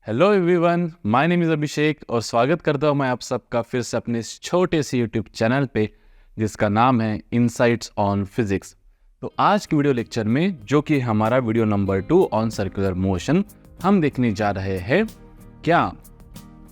Hello everyone, my name is Abhishek और स्वागत करता हूँ मैं आप सबका फिर से अपने इस छोटे से यूट्यूब चैनल पे जिसका नाम है इनसाइट्स ऑन फिजिक्स। तो आज की वीडियो लेक्चर में, जो कि हमारा video number 2 on circular motion, हम देखने जा रहे हैं क्या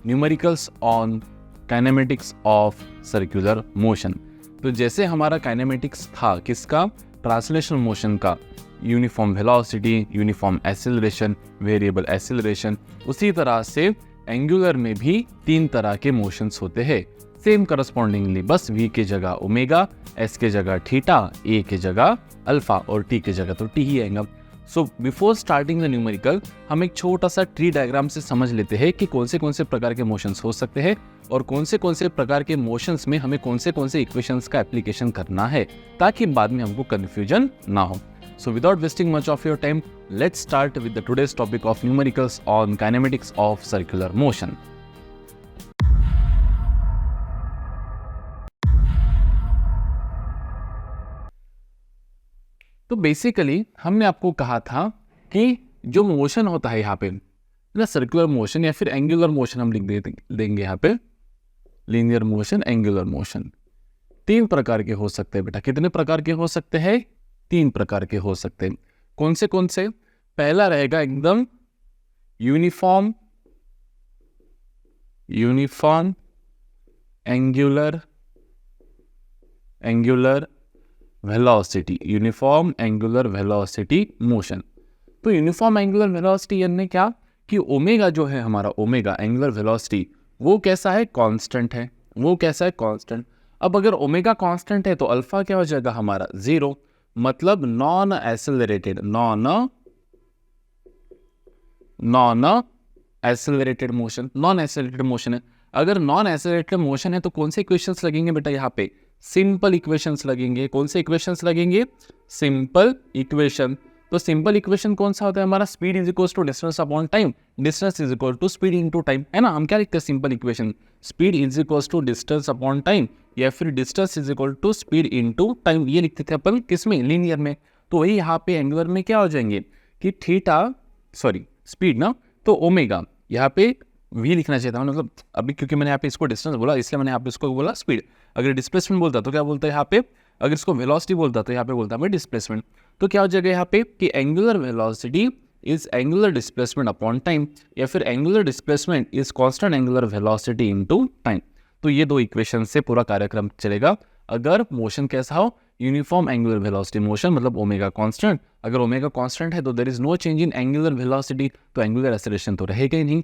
numericals on kinematics of circular motion. तो जैसे हमारा काइनेमेटिक्स था किसका, ट्रांसलेशनल मोशन का, uniform velocity, uniform acceleration, variable acceleration, उसी तरह से एंगुलर में भी 3 तरह के मोशंस होते हैं सेम करस्पॉन्डिंगली, बस v के जगह ओमेगा, s के जगह थीटा, a के जगह अल्फा और t के जगह तो t ही आएगा। So before starting the numerical हम एक छोटा सा ट्री डायग्राम से समझ लेते हैं कि कौन से प्रकार के मोशंस हो सकते हैं और कौन से प्रकार के मोशंस में हमें कौन से इक्वेशंस का एप्लीकेशन करना है, ताकि बाद में हमको कंफ्यूजन ना हो। So without wasting much of your time, let's start with the today's topic of numericals on kinematics of circular motion. तो बेसिकली हमने आपको कहा था कि जो मोशन होता है यहाँ पे ना, सर्कुलर मोशन या फिर एंगुलर मोशन हम लिख देंगे यहाँ पे, लीनियर मोशन, एंगुलर मोशन, 3 प्रकार के हो सकते हैं बेटा। कितने प्रकार के हो सकते हैं? 3 प्रकार के हो सकते हैं। कौन से? पहला रहेगा एकदम uniform angular velocity, uniform angular velocity motion. तो यूनिफॉर्म एंगुलर वेलोसिटी यानी क्या कि ओमेगा जो है हमारा, ओमेगा एंगुलर वेलोसिटी, वो कैसा है? कांस्टेंट है। वो कैसा है? कांस्टेंट। अब अगर ओमेगा कांस्टेंट है तो अल्फा क्या हो जाएगा हमारा? 0, मतलब non accelerated motion. Non accelerated motion है। अगर नॉन एसेलरेटेड मोशन है तो कौन से इक्वेशंस लगेंगे बेटा यहाँ पे? सिंपल इक्वेशंस लगेंगे। कौन से इक्वेशंस लगेंगे? Simple equation. तो सिंपल इक्वेशन कौन सा होता है हमारा? Speed is equal to distance upon time, distance is equal to speed into time, है ना। हम क्या लिखते हैं simple equation? Speed is equal to distance upon time या फिर distance is equal to speed into time, ये लिखते थे अपन किसमें? लीनियर में। तो वही यहाँ पे एंगुलर में क्या हो जाएंगे कि स्पीड ना, तो ओमेगा, यहाँ पे v लिखना चाहिए था, मतलब अभी क्योंकि मैंने यहाँ पे इसको डिस्टेंस बोला इसलिए मैंने यहाँ पे इसको बोला स्पीड। अगर डिस्प्लेसमेंट बोलता तो क्या बोलता है यहाँ पे? अगर इसको वेलोसिटी बोलता तो यहाँ पे बोलता मैं डिस्प्लेसमेंट। तो क्या हो जाएगा यहाँ पे कि angular velocity is angular displacement upon time या फिर angular displacement is constant angular velocity into time. तो ये 2 इक्वेशन से पूरा कार्यक्रम चलेगा। अगर मोशन कैसा हो? यूनिफॉर्म एंगुलर वेलोसिटी मोशन, मतलब ओमेगा कांस्टेंट। अगर ओमेगा कांस्टेंट है तो there is no change in angular velocity, तो एंगुलर एक्सेलरेशन तो रहेगा ही नहीं,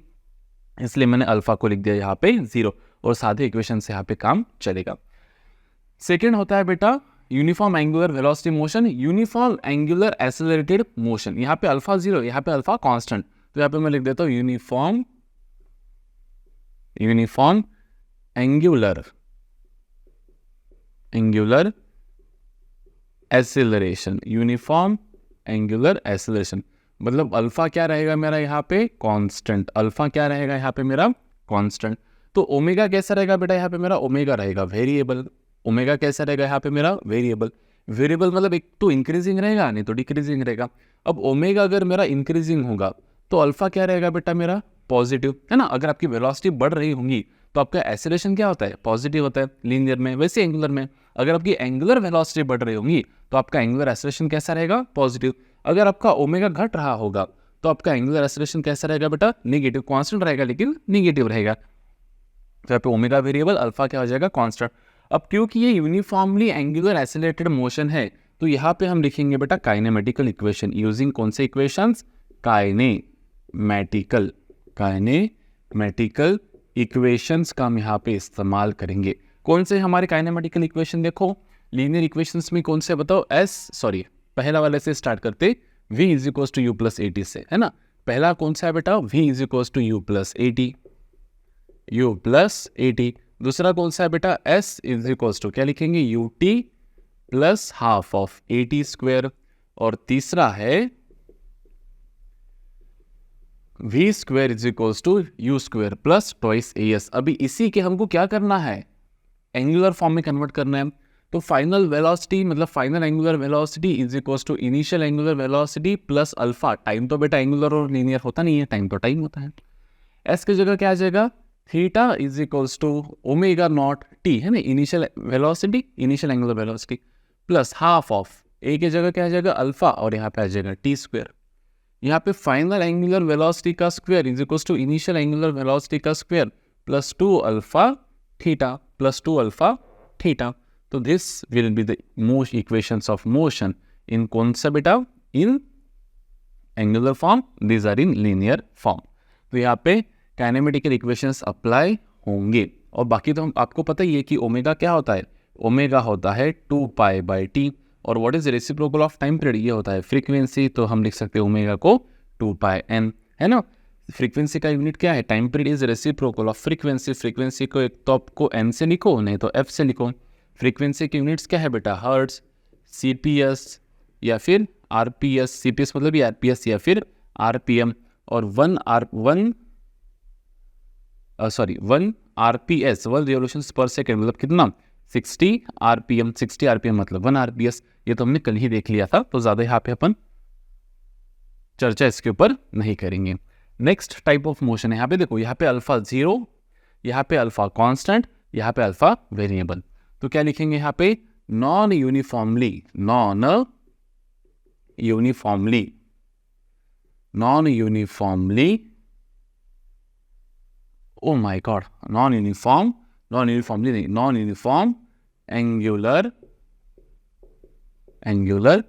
इसलिए मैंने अल्फा को लिख दिया यहाँ पे 0 और सादे इक्वेशन से यहाँ पे काम चलेगा। सेकेंड होता है बेटा uniform angular velocity motion, uniform angular accelerated motion. यहाँ पे अल्फा 0, यहाँ पे अल्फा कांस्टेंट, तो यहाँ पे मैं लिख देता हूँ uniform angular acceleration, uniform angular acceleration, मतलब अल्फा क्या रहेगा मेरा यहाँ पे? कांस्टेंट। अल्फा क्या रहेगा यहाँ पे मेरा? कांस्टेंट। तो ओमेगा कैसा रहेगा बेटा यहाँ पे मेरा? ओमेगा रहेगा वेरिएबल। ओमेगा कैसा रहेगा यहाँ पे मेरा? वेरिएबल। वेरिएबल मतलब एक तो इंक्रीजिंग रहेगा, नहीं तो डिक्रीजिंग रहेगा। अब ओमेगा अगर मेरा इंक्रीजिंग होगा तो अल्फा क्या रहेगा बेटा मेरा? पॉजिटिव, है ना। अगर आपकी वेलोसिटी बढ़ रही होंगी तो आपका एक्सेलरेशन क्या होता है? पॉजिटिव होता है लीनियर में। वैसे एंगुलर में अगर आपकी एंगुलर वेलोसिटी बढ़ रही होंगी तो आपका एंगुलर एक्सेलरेशन कैसा रहेगा? पॉजिटिव। अगर आपका ओमेगा घट रहा होगा तो आपका एंगुलर एक्सेलरेशन कैसा रहेगा बेटा? नेगेटिव। कांस्टेंट रहेगा लेकिन नेगेटिव रहेगा। तो यहाँ पे ओमेगा वेरिएबल, अल्फा क्या हो जाएगा? कांस्टेंट। अब क्योंकि ये यूनिफॉर्मली एंगुलर एक्सेलरेटेड मोशन है तो यहाँ पे हम लिखेंगे बेटा काइनेमेटिकल इक्वेशन यूजिंग कौन से इक्वेशंस? काइनेमेटिकल इक्वेशंस का हम यहाँ पे इस्तेमाल करेंगे। कौन से हमारे काइनेमेटिकल इक्वेशन? देखो लीनियर इक्वेशंस में कौन से बताओ? पहला वाले से स्टार्ट करते, v is equals to u plus A t से, है ना। पहला कौन सा है बेटा? v is equals to u plus A t. दूसरा कौन सा है बेटा? s इज इक्वल्स टू क्या लिखेंगे? U T plus half of a t square. और तीसरा है v square is equals to u square plus twice a s. अभी इसी के हमको क्या करना है? एंगुलर फॉर्म में कन्वर्ट करना है। तो फाइनल वेलोसिटी मतलब final angular velocity is equals to initial angular velocity plus alpha. Time तो बेटा एंगुलर और लीनियर होता नहीं है, टाइम तो टाइम होता है। एस की जगह क्या आ जाएगा, theta is equals to omega not t, है ना, initial velocity, initial angular velocity, plus half of a की जगह क्या आ जाएगा, अल्फा, और यहाँ पे आ जाएगा टी स्क्वायर। यहाँ पे फाइनल एंगुलर वेलोसिटी का square is equals to initial angular velocity का square plus 2 alpha theta plus 2 alpha theta. तो this will be the most equations of motion in कौन सा बेटा, in angular form, these are in linear form. तो यहाँ पे kinematical equations apply होंगे। और बाकी तो हम आपको पता ही है कि ओमेगा क्या होता है, ओमेगा होता है 2 पाई बाई टी, और what is reciprocal of time period, ये होता है फ्रीक्वेंसी। तो हम लिख सकते हैं ओमेगा को 2 पाई एन, है ना। फ्रीक्वेंसी का यूनिट क्या है, time period is reciprocal of frequency. Frequency को एक तो आपको एन से लिखो, नहीं तो एफ से लिखो। फ्रीक्वेंसी के यूनिट्स क्या है बेटा, हर्ट्ज, सीपीएस या फिर आरपीएस, सीपीएस मतलब ये आरपीएस या फिर आरपीएम, और 1 आरपीएस, 1 रिवोल्यूशंस पर सेकेंड, मतलब कितना, 60 आरपीएम। 60 आरपीएम मतलब 1 आरपीएस। ये तो हमने कल ही देख लिया था, तो ज़्यादा यहाँ पे अपन चर्चा इसके ऊपर नहीं करेंगे। नेक्स्ट टाइप ऑफ मोशन है, यहाँ पे देखो, यहाँ पे अल्फा 0, यहाँ पे अल्फा कांस्टेंट, यहाँ पे अल्फा वेरिएबल। तो क्या लिखेंगे यहाँ पे, non uniformly, oh my God, non uniform angular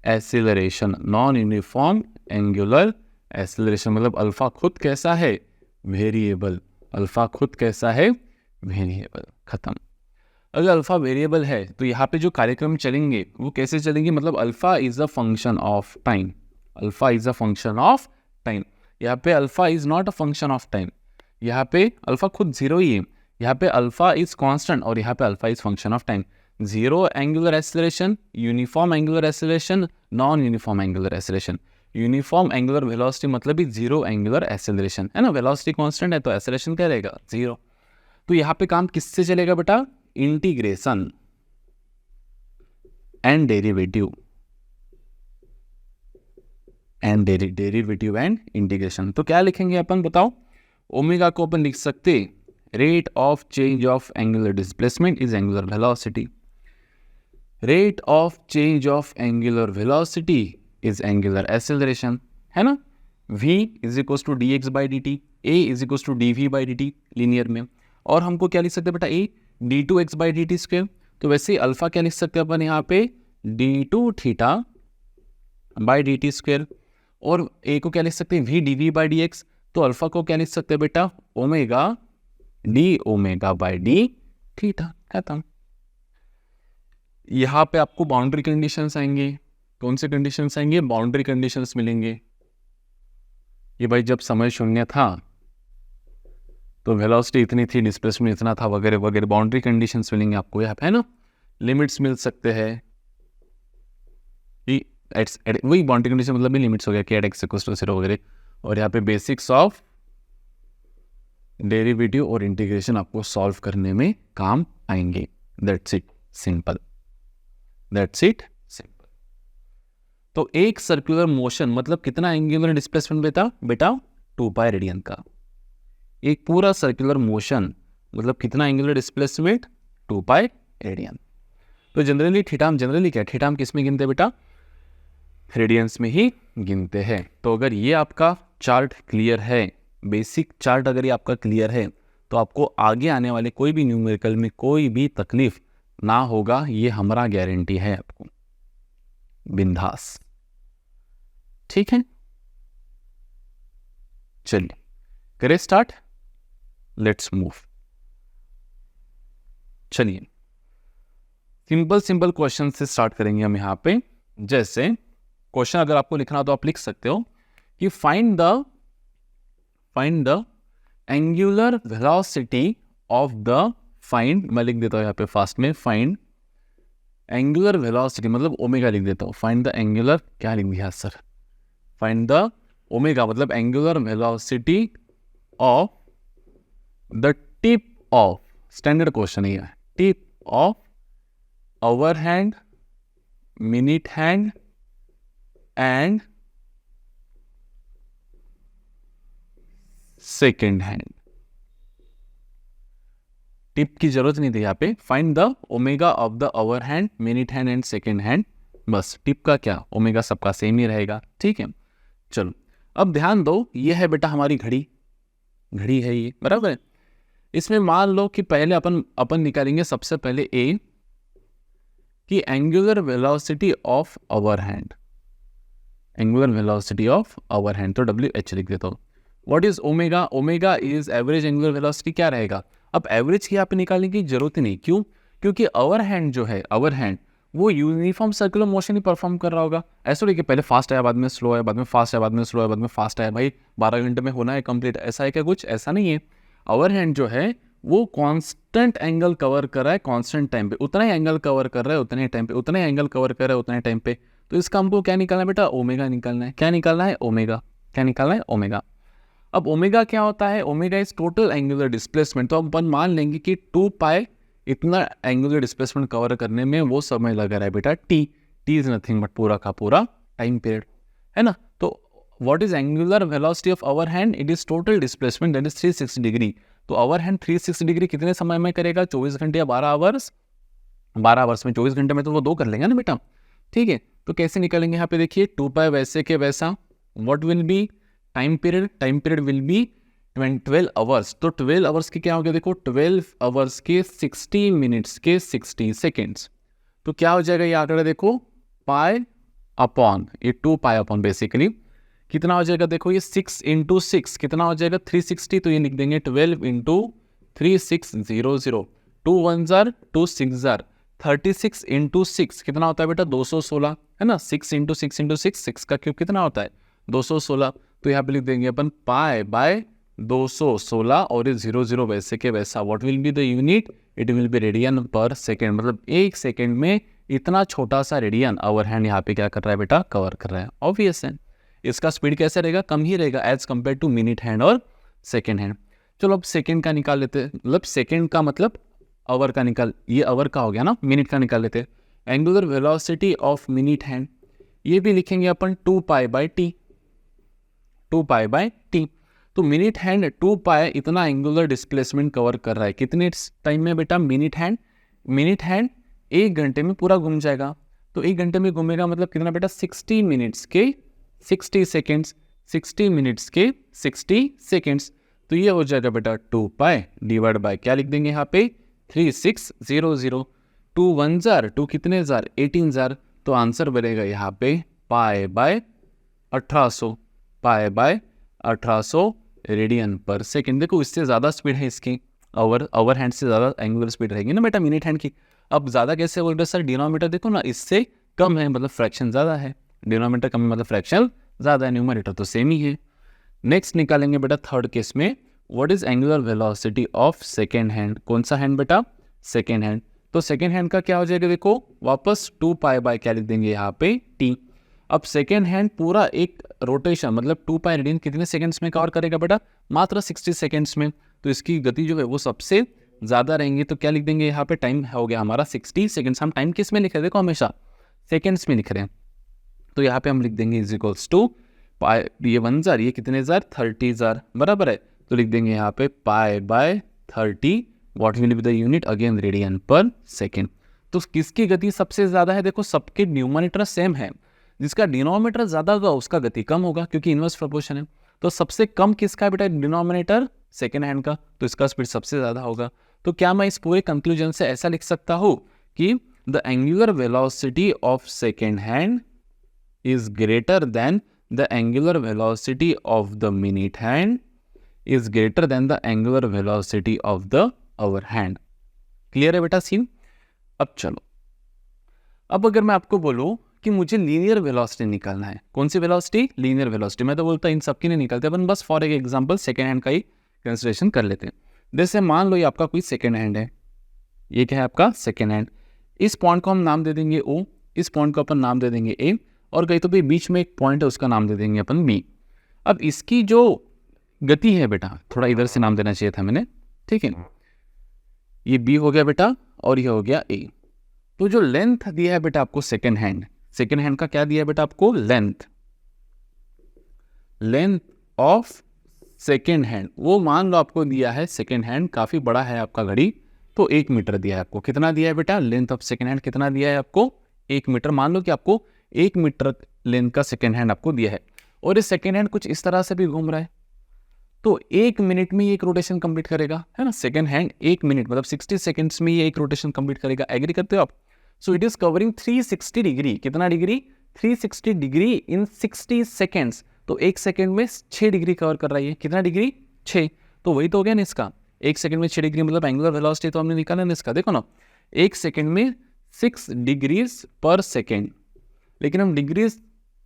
acceleration. Non uniform angular acceleration मतलब अल्फा खुद कैसा है, वेरिएबल। अल्फा खुद कैसा है, वेरिएबल, खत्म। अगर अल्फा वेरिएबल है तो यहाँ पे जो कार्यक्रम चलेंगे वो कैसे चलेंगे, मतलब alpha is a function of time, alpha is a function of time. यहाँ पे alpha is not a function of time, यहाँ पे अल्फा खुद 0 ही है, यहाँ पे अल्फा इज कांस्टेंट और यहाँ पे alpha is function of time. 0 angular acceleration, uniform angular acceleration, non uniform angular acceleration. Uniform angular velocity मतलब ही 0 एंगुलर एक्सीलरेशन, है ना, वेलोसिटी कांस्टेंट है तो एक्सीलरेशन क्या रहेगा, 0। तो यहाँ पे काम किससे चलेगा बेटा, integration and derivative, and integration. तो क्या लिखेंगे अपन, बताओ। ओमेगा को अपन लिख सकते, rate of change of angular displacement is angular velocity, rate of change of angular velocity is angular acceleration, है ना। v is equal to d x by d t, a is equal to d v by d t linear में, और हमको क्या लिख सकते हैं बेटा, a d two x by d t square. तो वैसे ही अल्फा क्या लिख सकते हैं अपन यहाँ पे, d two theta by d t square, और ए को क्या लिख सकते हैं, v d v by d x. तो अल्फा को क्या लिख सकते हैं बेटा, omega d omega by d theta, खत्म। यहाँ पे आपको बाउंड्री कंडीशंस आएंगे, कौन से कंडीशंस आएंगे, बाउंड्री कंडीशंस मिलेंगे। ये भाई जब समय शून्य था तो वेलोसिटी इतनी थी, डिस्प्लेसमेंट इतना था, वगैरह वगैरह, बाउंड्री कंडीशंस मिलेंगे आपको यहाँ पे, है ना। लिमिट्स मिल सकते हैं, वही बाउंड्री कंडीशन मतलब भी लिमिट्स हो गया कि एट एक्स इक्वल्स टू 0 वगैरह। और यहाँ पे बेसिक्स ऑफ डेरिवेटिव और इंटीग्रेशन आपको सॉल्व करने में काम आएंगे। That's it, simple. तो एक सर्कुलर मोशन मतलब कितना एंगुलर डिस्प्लेसमेंट बेटा 2 पाई रेडियन का। एक पूरा सर्कुलर मोशन मतलब कितना एंगुलर डिस्प्लेसमेंट, 2 पाई रेडियन। तो जनरली थीटा हम किस में गिनते हैं बेटा, रेडियंस में ही गिनते हैं। तो अगर ये आपका चार्ट क्लियर है, बेसिक चार्ट अगर ये आपका क्लियर है, तो आपको आगे आने वाले कोई भी न्यूमेरिकल में कोई भी तकलीफ ना होगा, ये हमारा गारंटी है आपको, बिंदास। ठीक है, चलिए करें स्टार्ट, लेट्स मूव। चलिए सिंपल क्वेश्चन से स्टार्ट करेंगे हम यहाँ पे। जैसे क्वेश्चन अगर आपको लिखना तो आप लिख सकते हो कि find the angular velocity of the, find, मैं लिख देता हूं यहाँ पे फास्ट में, फाइंड एंगुलर वेलोसिटी मतलब ओमेगा लिख देता हूं, फाइंड द एंगुलर, क्या लिख दिया सर, फाइंड द ओमेगा मतलब angular velocity of the tip of, standard question है, tip of hour hand, minute hand and second hand. Tip की जरूरत नहीं थी यहाँ पे। Find the omega of the hour hand, minute hand and second hand. बस tip का क्या, ओमेगा सबका सेम ही रहेगा, ठीक है। चलो अब ध्यान दो, ये है बेटा हमारी घड़ी, घड़ी है ये, बराबर है। इसमें मान लो कि पहले अपन निकालेंगे सबसे पहले ए कि angular velocity of hour hand, angular velocity of hour hand, तो WH लिख देता हूँ। What is omega, omega is average angular velocity, क्या रहेगा। अब एवरेज की यहाँ पे निकालने की जरूरत ही नहीं, क्यों, क्योंकि आवर हैंड जो है, आवर हैंड वो यूनिफॉर्म सर्कुलर मोशन ही परफॉर्म कर रहा होगा। ऐसा नहीं कि पहले फास्ट आया बाद में स्लो आया, बाद में फास्ट आया बाद में स्लो आया, बाद में फास्ट आया, भाई 12 घंटे में होना है कंप्लीट, ऐसा है क्या, कुछ ऐसा नहीं है। आवर हैंड जो है वो कांस्टेंट एंगल कवर कर रहा है, कांस्टेंट टाइम पे, उतना ही एंगल कवर कर रहा है उतने टाइम पे, उतना ही एंगल कवर कर रहा है उतने टाइम पे। तो इसका हमको क्या निकालना है बेटा, ओमेगा निकालना है। क्या निकालना है, ओमेगा। क्या निकालना है, ओमेगा। अब ओमेगा क्या होता है, omega is total angular displacement. तो अपन मान लेंगे कि 2 पाई इतना एंगुलर डिस्प्लेसमेंट कवर करने में वो समय लगा रहा है बेटा t. T is nothing but पूरा का पूरा टाइम पीरियड, है ना। तो what is angular velocity of hour hand, it is total displacement that is 360 degree. तो आवर हैंड 360 डिग्री कितने समय में करेगा, 24 घंटे या 12 आवर्स। 12 आवर्स में 24 घंटे में तो वो 2 कर लेंगे ना बेटा, ठीक है। तो कैसे निकालेंगे, यहाँ पे देखिए 2 पाई वैसे के वैसा, what will B time period, time period will be 12 hours. तो 12 आवर्स के क्या हो गया, देखो 12 आवर्स के 60 मिनट्स के 60 सेकेंड्स। तो क्या हो जाएगा ये आंकड़ा, देखो पाई अपॉन ये 2 पाई अपॉन बेसिकली कितना हो जाएगा, देखो ये 6 इंटू 6 कितना हो जाएगा 360। तो ये लिख देंगे 12 इंटू 3600, 2 1 जार 2 6 जार 36 इंटू 6 कितना होता है बेटा 216, है ना। 6 इंटू 6 इंटू 6 का क्यूब कितना होता है 216। तो यहाँ पे लिख देंगे अपन पाई बाय 216 और ये 00 वैसे के वैसा। What will be the unit, it will be radian per second. मतलब एक सेकेंड में इतना छोटा सा रेडियन आवर हैंड यहाँ पे क्या कर रहा है बेटा, कवर कर रहा है। ऑब्वियस है। इसका स्पीड कैसे रहेगा, कम ही रहेगा as compare to minute hand और सेकेंड हैंड। चलो अब सेकेंड का निकाल लेते हैं, मतलब सेकेंड का मतलब आवर का निकाल, ये आवर का हो गया ना, मिनट का निकाल लेते हैं। Angular velocity of minute hand, ये भी लिखेंगे अपन 2 pi by T, 2 pi by t. तो मिनट हैंड 2 पाई इतना एंगुलर डिस्प्लेसमेंट कवर कर रहा है कितने टाइम में बेटा, मिनट हैंड 1 घंटे में पूरा घूम जाएगा। तो 1 घंटे में घूमेगा मतलब कितना बेटा, 60 मिनट्स के 60 सेकेंड्स, 60 मिनट्स के 60 सेकेंड्स। तो ये हो जाएगा बेटा 2 पाई डिवाइड बाय क्या लिख देंगे यहाँ पे 3600, 2 1 जार 2 कितने जार 18 जार। तो आंसर बनेगा यहाँ पे pi by 1800, pi by 1800 radian per second. देखो इससे ज़्यादा स्पीड है इसकी, आवर हैंड से ज़्यादा एंगुलर स्पीड रहेगी ना बेटा मिनट हैंड की। अब ज़्यादा कैसे बोल रहे सर, डिनोमीटर देखो ना इससे कम है मतलब फ्रैक्शन ज़्यादा है, डिनोमीटर कम है मतलब फ्रैक्शन ज़्यादा है, न्यूमरेटर तो सेम ही है। नेक्स्ट निकालेंगे बेटा थर्ड केस में, what is angular velocity of second hand. कौन सा हैंड बेटा, सेकेंड हैंड। तो सेकेंड हैंड का क्या हो जाएगा, देखो वापस 2 पाई बाय क्या लिख देंगे यहाँ पे टी। अब सेकेंड हैंड पूरा एक रोटेशन मतलब 2 पाई रेडियन कितने सेकंड्स में कवर करेगा बेटा, मात्र 60 सेकंड्स में। तो इसकी गति जो है वो सबसे ज़्यादा रहेंगी। तो क्या लिख देंगे यहाँ पे, टाइम हो गया हमारा 60 सेकंड्स। हम टाइम किस में लिख रहे हैं, देखो हमेशा सेकंड्स में लिख रहे हैं। तो यहाँ पे हम लिख देंगे इज इक्वल्स टू पाई, ये 1 जार ये कितने जार 30 जार, बराबर है। तो लिख देंगे यहाँ पे पाई by 30, what will be the unit, again radian per second. तो किसकी गति सबसे ज़्यादा है, देखो सबके न्यूमरेटर सेम है, जिसका डिनोमिनेटर ज़्यादा होगा उसका गति कम होगा क्योंकि इनवर्स प्रोपोर्शन है। तो सबसे कम किसका है बेटा, डिनोमिनेटर सेकेंड हैंड का, तो इसका स्पीड सबसे ज़्यादा होगा। तो क्या मैं इस पूरे कंक्लूजन से ऐसा लिख सकता हूँ कि the angular velocity of second hand is greater than the angular velocity of the minute hand is greater than the angular velocity of the hour hand. Clear है बेटा सीन। अब चलो, अब अगर मैं आपको बोलूं कि मुझे लीनियर वेलोसिटी निकालना है, कौन सी वेलोसिटी, लीनियर वेलोसिटी। मैं तो बोलता इन सबकी नहीं निकलते, अपन बस फॉर एक एग्जांपल सेकेंड हैंड का ही कंसिडरेशन कर लेते हैं। जैसे मान लो ये आपका कोई सेकेंड हैंड है, ये क्या है आपका सेकेंड हैंड। इस पॉइंट को हम नाम दे देंगे O, इस पॉइंट को अपन नाम दे देंगे A, और कहीं तो भी बीच में एक पॉइंट है उसका नाम दे देंगे अपन B। अब इसकी जो गति है बेटा, थोड़ा इधर से नाम देना चाहिए था मैंने, ठीक है। ये B हो गया बेटा और ये हो गया A। तो जो लेंथ दिया है बेटा आपको सेकेंड हैंड का क्या दिया है बेटा आपको, लेंथ ऑफ सेकेंड हैंड, वो मान लो आपको दिया है सेकेंड हैंड, काफ़ी बड़ा है आपका घड़ी, तो 1 मीटर दिया है आपको। कितना दिया है बेटा? लेंथ ऑफ सेकेंड हैंड कितना दिया है आपको? 1 मीटर। मान लो कि आपको 1 मीटर लेंथ का सेकेंड हैंड आपको दिया है, और ये सेकेंड हैंड कुछ इस तरह से भी घूम रहा है, तो 1 मिनट में ये एक रोटेशन कंप्लीट करेगा, है ना। सेकेंड हैंड 1 मिनट मतलब 60 सेकेंड्स में ये एक रोटेशन कंप्लीट करेगा। एग्री करते हो आप? So it is covering 360 degree. कितना डिग्री? 360 degree in 60 seconds. तो 1 सेकेंड में 6 डिग्री कवर कर रही है। कितना डिग्री? 6। तो वही तो हो गया ना इसका, 1 सेकेंड में 6 डिग्री मतलब एंगुलर वेलोसिटी तो हमने निकाला ना इसका। देखो ना, 1 सेकेंड में 6 डिग्रीज पर सेकेंड, लेकिन हम डिग्रीज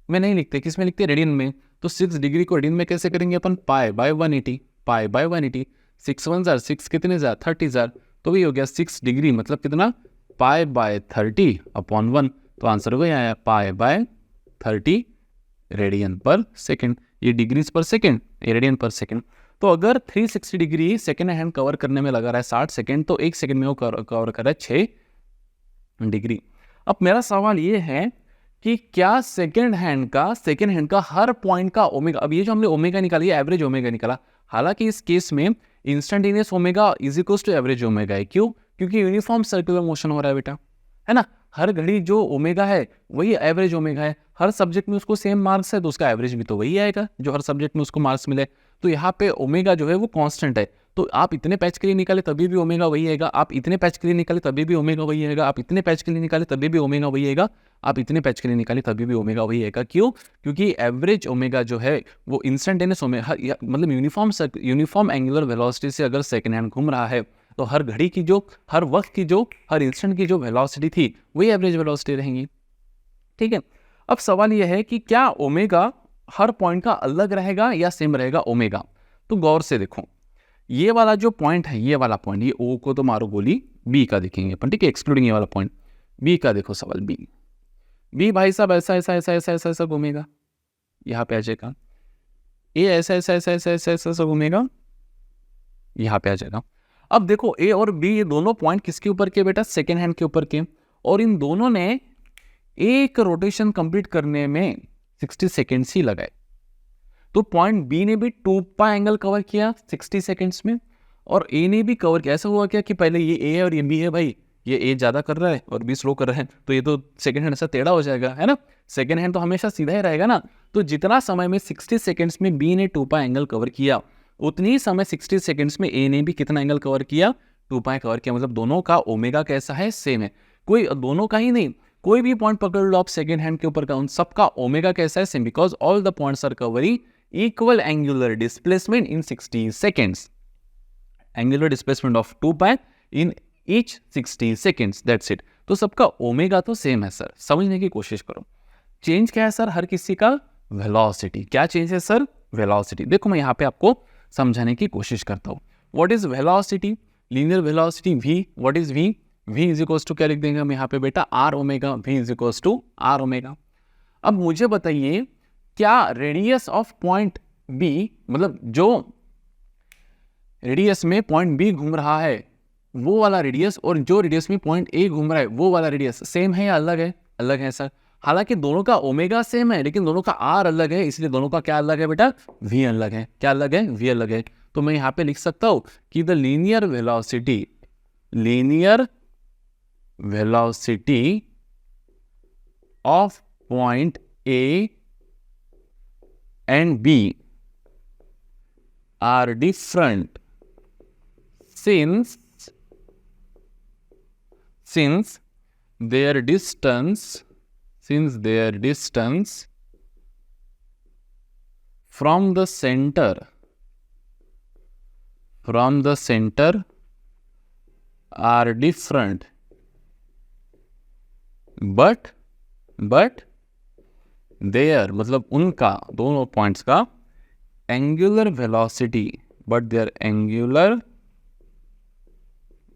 में नहीं लिखते, किस में लिखते हैं? रेडियन में। तो 6 डिग्री को रेडियन में कैसे करेंगे अपन? पाई बाय 180, पाई बाय 180, 6 1 जार 6 कितने जार? 30 जार। तो वही हो गया 6 डिग्री मतलब कितना? पाई बाय 30 अपॉन 1। तो आंसर वही आया, पाई बाय 30 रेडियन पर सेकेंड। ये डिग्रीज पर सेकेंड, ये रेडियन पर सेकेंड। तो अगर 360 डिग्री सेकेंड हैंड कवर करने में लगा रहा है 60 सेकेंड, तो 1 सेकेंड में वो कवर कर रहा है 6 डिग्री। अब मेरा सवाल ये है कि क्या सेकेंड हैंड का हर पॉइंट का ओमेगा, अब ये जो हमने ओमेगा निकाली है एवरेज ओमेगा निकाला, हालांकि इस केस में instantaneous omega is equal to average omega है। क्यों? क्योंकि यूनिफॉर्म सर्कुलर मोशन हो रहा है बेटा, है ना। हर घड़ी जो ओमेगा है वही एवरेज ओमेगा है। हर सब्जेक्ट में उसको सेम मार्क्स है तो उसका एवरेज भी तो वही आएगा जो हर सब्जेक्ट में उसको मार्क्स मिले। तो यहाँ पे ओमेगा जो है वो कांस्टेंट है, तो आप इतने पैच के लिए निकाले तभी भी ओमेगा वही आएगा, आप इतने पैच के लिए निकाले तभी भी ओमेगा वही आएगा, आप इतने पैच के लिए निकाले तभी भी ओमेगा वही आएगा, आप इतने पैच के लिए निकाले तभी भी ओमेगा वही आएगा। क्यों? क्योंकि एवरेज ओमेगा जो है वो इंस्टेंटेनियस ओमेगा मतलब यूनिफॉर्म एंगुलर वेलोसिटी से अगर सेकेंड हैंड घूम रहा है तो हर घड़ी की जो, हर वक्त की जो, हर इंस्टेंट की जो वेलोसिटी थी वही एवरेज वेलोसिटी रहेंगी। ठीक है। अब सवाल यह है कि क्या ओमेगा हर पॉइंट का अलग रहेगा या सेम रहेगा ओमेगा? तो गौर से देखो, ये वाला जो पॉइंट है, ये वाला पॉइंट, ये ओ को तो मारो गोली, बी का देखेंगे अपन, ठीक है, एक्सक्लूडिंग ये वाला पॉइंट। बी का देखो सवाल, बी भाई साहब ऐसा ऐसा ऐसा ऐसा ऐसा ऐसा घूमेगा, यहाँ पे आ जाएगा। ए ऐसा ऐसा ऐसा ऐसा ऐसा ऐसा ऐसा घूमेगा, यहाँ पे आ जाएगा। अब देखो ए और बी ये दोनों पॉइंट किसके ऊपर के बेटा? सेकेंड हैंड के ऊपर के, और इन दोनों ने एक रोटेशन कंप्लीट करने में 60 सेकेंड्स ही लगाए। तो पॉइंट बी ने भी 2 पाई एंगल कवर किया 60 सेकेंड्स में, और ए ने भी कवर किया। ऐसा हुआ क्या कि पहले ये ए है और ये बी है, भाई ये ए ज़्यादा कर रहा है और बी स्लो कर रहा है, तो ये तो सेकेंड हैंड ऐसा टेढ़ा हो जाएगा, है ना। सेकेंड हैंड तो हमेशा सीधा ही रहेगा ना। तो जितना समय में 60 सेकेंड्स में बी ने 2 पाई एंगल कवर किया, उतनी ही समय 60 सेकेंड्स में ए ने भी कितना एंगल कवर किया? 2 पाई कवर किया। मतलब दोनों का ओमेगा कैसा है? सेम है। कोई दोनों का ही नहीं, कोई भी पॉइंट पकड़ लो आप सेकेंड हैंड के ऊपर का, उन सबका ओमेगा कैसा है? Same, because all the points are covering equal angular displacement in 60 seconds. Angular displacement of 2 pi in each 60 seconds. That's it. तो सबका ओमेगा तो सेम है सर, समझने की कोशिश करो। चेंज क्या है सर हर किसी का? वेलोसिटी। क्या चेंज है सर? वेलोसिटी। देखो मैं यहाँ पे आपको समझाने की कोशिश करता हूँ। What is velocity? Linear velocity v। What is v? v is equals to क्या लिख देंगे हम यहाँ पे बेटा? r omega. v is equals to r omega. अब मुझे बताइए, क्या रेडियस ऑफ पॉइंट बी, मतलब जो रेडियस में पॉइंट बी घूम रहा है वो वाला रेडियस, और जो रेडियस में पॉइंट ए घूम रहा है वो वाला रेडियस सेम है या अलग है? अलग है सर। हालांकि दोनों का ओमेगा सेम है, लेकिन दोनों का आर अलग है, इसलिए दोनों का क्या अलग है बेटा? वी अलग है। क्या अलग है? वी अलग है। तो मैं यहां पे लिख सकता हूं कि the linear velocity of point A and B are different since their distance from the center are different, but their मतलब उनका, दोनों पॉइंट्स का angular velocity, but their angular